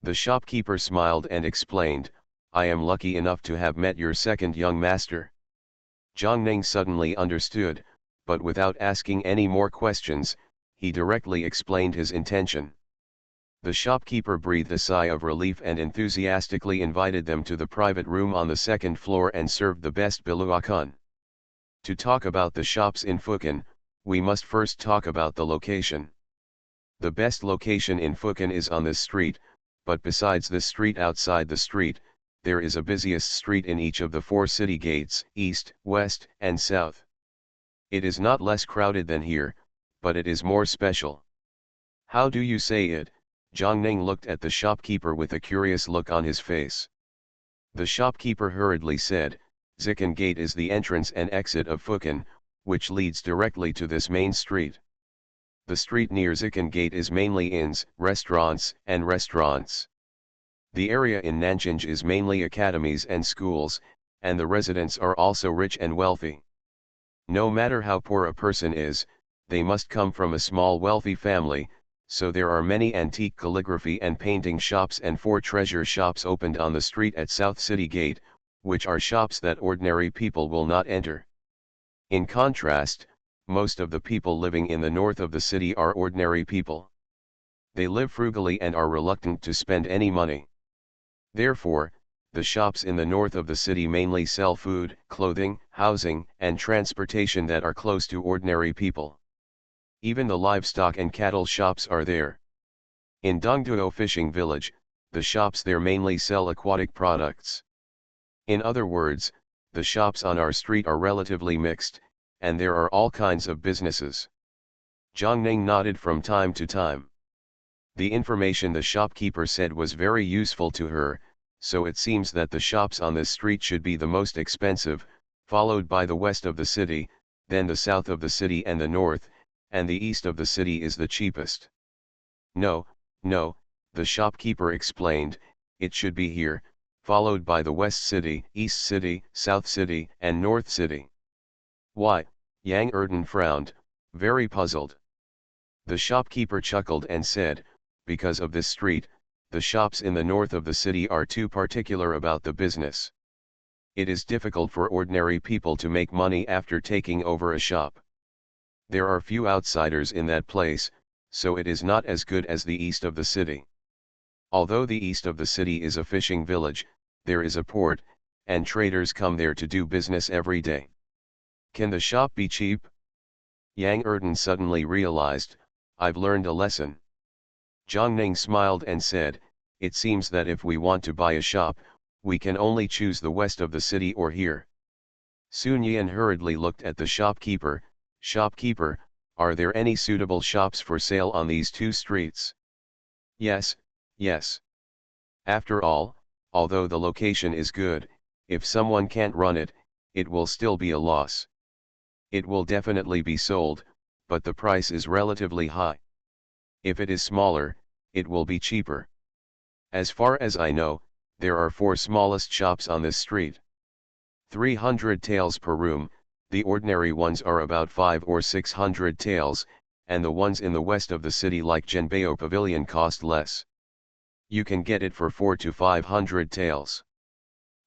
The shopkeeper smiled and explained, I am lucky enough to have met your second young master. Zhang Ning suddenly understood, but without asking any more questions, he directly explained his intention. The shopkeeper breathed a sigh of relief and enthusiastically invited them to the private room on the 2nd floor and served the best biluakun. To talk about the shops in Fukan, we must first talk about the location. The best location in Fukan is on this street, but besides this street, outside the street, there is a busiest street in each of the 4 city gates, east, west, and south. It is not less crowded than here, but it is more special. How do you say it? Zhang Ning looked at the shopkeeper with a curious look on his face. The shopkeeper hurriedly said, Zikan Gate is the entrance and exit of Fukan, which leads directly to this main street. The street near Zikan Gate is mainly inns, restaurants, and restaurants. The area in Nanjing is mainly academies and schools, and the residents are also rich and wealthy. No matter how poor a person is, they must come from a small wealthy family, so there are many antique calligraphy and painting shops and 4 treasure shops opened on the street at South City Gate, which are shops that ordinary people will not enter. In contrast, most of the people living in the north of the city are ordinary people. They live frugally and are reluctant to spend any money. Therefore, the shops in the north of the city mainly sell food, clothing, housing, and transportation that are close to ordinary people. Even the livestock and cattle shops are there. In Dongduo Fishing Village, the shops there mainly sell aquatic products. In other words, the shops on our street are relatively mixed, and there are all kinds of businesses. Zhang Ning nodded from time to time. The information the shopkeeper said was very useful to her, so it seems that the shops on this street should be the most expensive, followed by the west of the city, then the south of the city and the north, and the east of the city is the cheapest. No, the shopkeeper explained, it should be here, followed by the west city, east city, south city, and north city. Why? Yang Erden frowned, very puzzled. The shopkeeper chuckled and said, because of this street, the shops in the north of the city are too particular about the business. It is difficult for ordinary people to make money after taking over a shop. There are few outsiders in that place, so it is not as good as the east of the city. Although the east of the city is a fishing village, there is a port, and traders come there to do business every day. Can the shop be cheap? Yang Erden suddenly realized, I've learned a lesson. Zhang Ning smiled and said, it seems that if we want to buy a shop, we can only choose the west of the city or here. Sun Yan hurriedly looked at the shopkeeper. Shopkeeper, are there any suitable shops for sale on these two streets? Yes. After all, although the location is good, if someone can't run it, it will still be a loss. It will definitely be sold, but the price is relatively high. If it is smaller, it will be cheaper. As far as I know, there are 4 smallest shops on this street. 300 taels per room, the ordinary ones are about 500 or 600 taels, and the ones in the west of the city like Zhenbao Pavilion cost less. You can get it for 400 to 500 taels.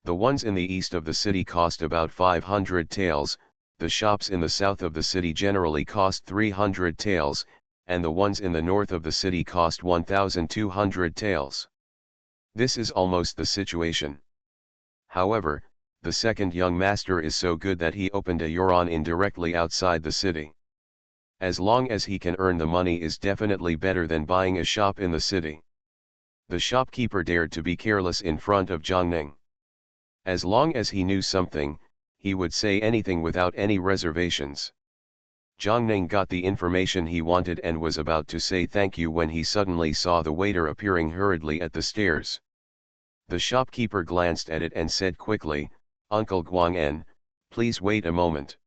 The ones in the east of the city cost about 500 taels, the shops in the south of the city generally cost 300 taels, and the ones in the north of the city cost 1,200 taels. This is almost the situation. However, the second young master is so good that he opened a yuan inn directly outside the city. As long as he can earn the money is definitely better than buying a shop in the city. The shopkeeper dared to be careless in front of Zhang Ning. As long as he knew something, he would say anything without any reservations. Zhang Ning got the information he wanted and was about to say thank you when he suddenly saw the waiter appearing hurriedly at the stairs. The shopkeeper glanced at it and said quickly, Uncle Guang'en, please wait a moment.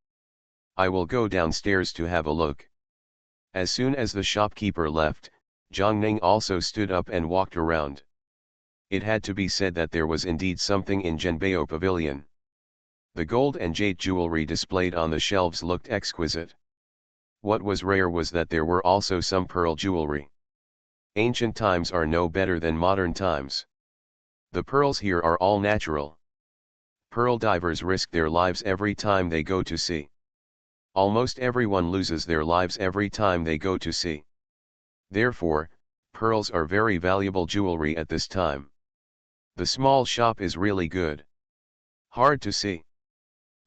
I will go downstairs to have a look. As soon as the shopkeeper left, Zhang Ning also stood up and walked around. It had to be said that there was indeed something in Zhenbao Pavilion. The gold and jade jewelry displayed on the shelves looked exquisite. What was rare was that there were also some pearl jewelry. Ancient times are no better than modern times. The pearls here are all natural. Pearl divers risk their lives every time they go to sea. Almost everyone loses their lives every time they go to sea. Therefore, pearls are very valuable jewelry at this time. The small shop is really good. Hard to see.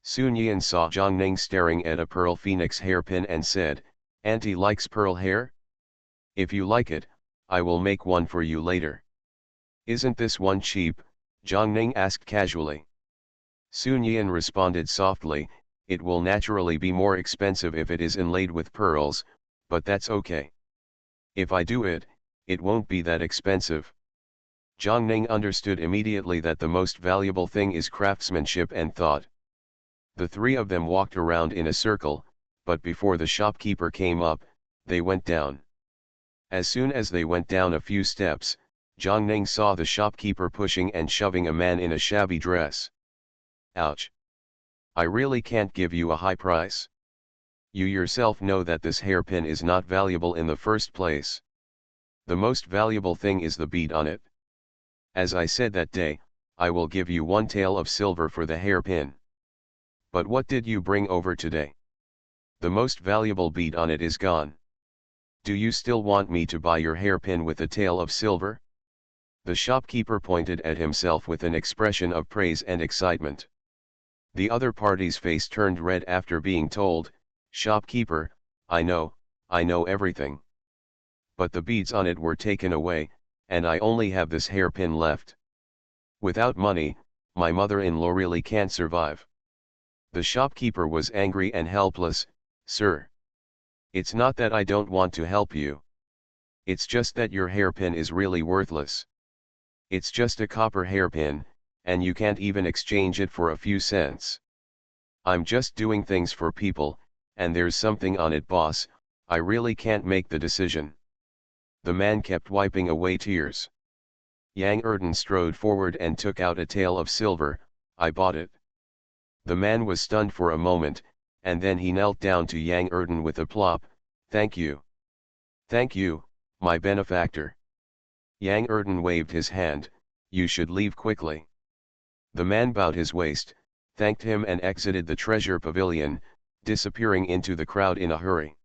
Sun Yan saw Zhang Ning staring at a pearl phoenix hairpin and said, Auntie likes pearl hair? If you like it, I will make one for you later. Isn't this one cheap? Zhang Ning asked casually. Sun Yan responded softly, it will naturally be more expensive if it is inlaid with pearls, but that's okay. If I do it, it won't be that expensive. Zhang Ning understood immediately that the most valuable thing is craftsmanship and thought. The three of them walked around in a circle, but before the shopkeeper came up, they went down. As soon as they went down a few steps, Zhang Ning saw the shopkeeper pushing and shoving a man in a shabby dress. Ouch! I really can't give you a high price. You yourself know that this hairpin is not valuable in the first place. The most valuable thing is the bead on it. As I said that day, I will give you 1 tael of silver for the hairpin. But what did you bring over today? The most valuable bead on it is gone. Do you still want me to buy your hairpin with a tael of silver? The shopkeeper pointed at himself with an expression of praise and excitement. The other party's face turned red after being told, "Shopkeeper, I know everything. But the beads on it were taken away, and I only have this hairpin left. Without money, my mother-in-law really can't survive." The shopkeeper was angry and helpless. "Sir, it's not that I don't want to help you. It's just that your hairpin is really worthless. It's just a copper hairpin, and you can't even exchange it for a few cents. I'm just doing things for people, and there's something on it, boss. I really can't make the decision." The man kept wiping away tears. Yang Erden strode forward and took out a tael of silver. "I bought it." The man was stunned for a moment, and then he knelt down to Yang Erden with a plop. "Thank you. Thank you, my benefactor." Yang Erden waved his hand. "You should leave quickly." The man bowed his waist, thanked him and exited the treasure pavilion, disappearing into the crowd in a hurry.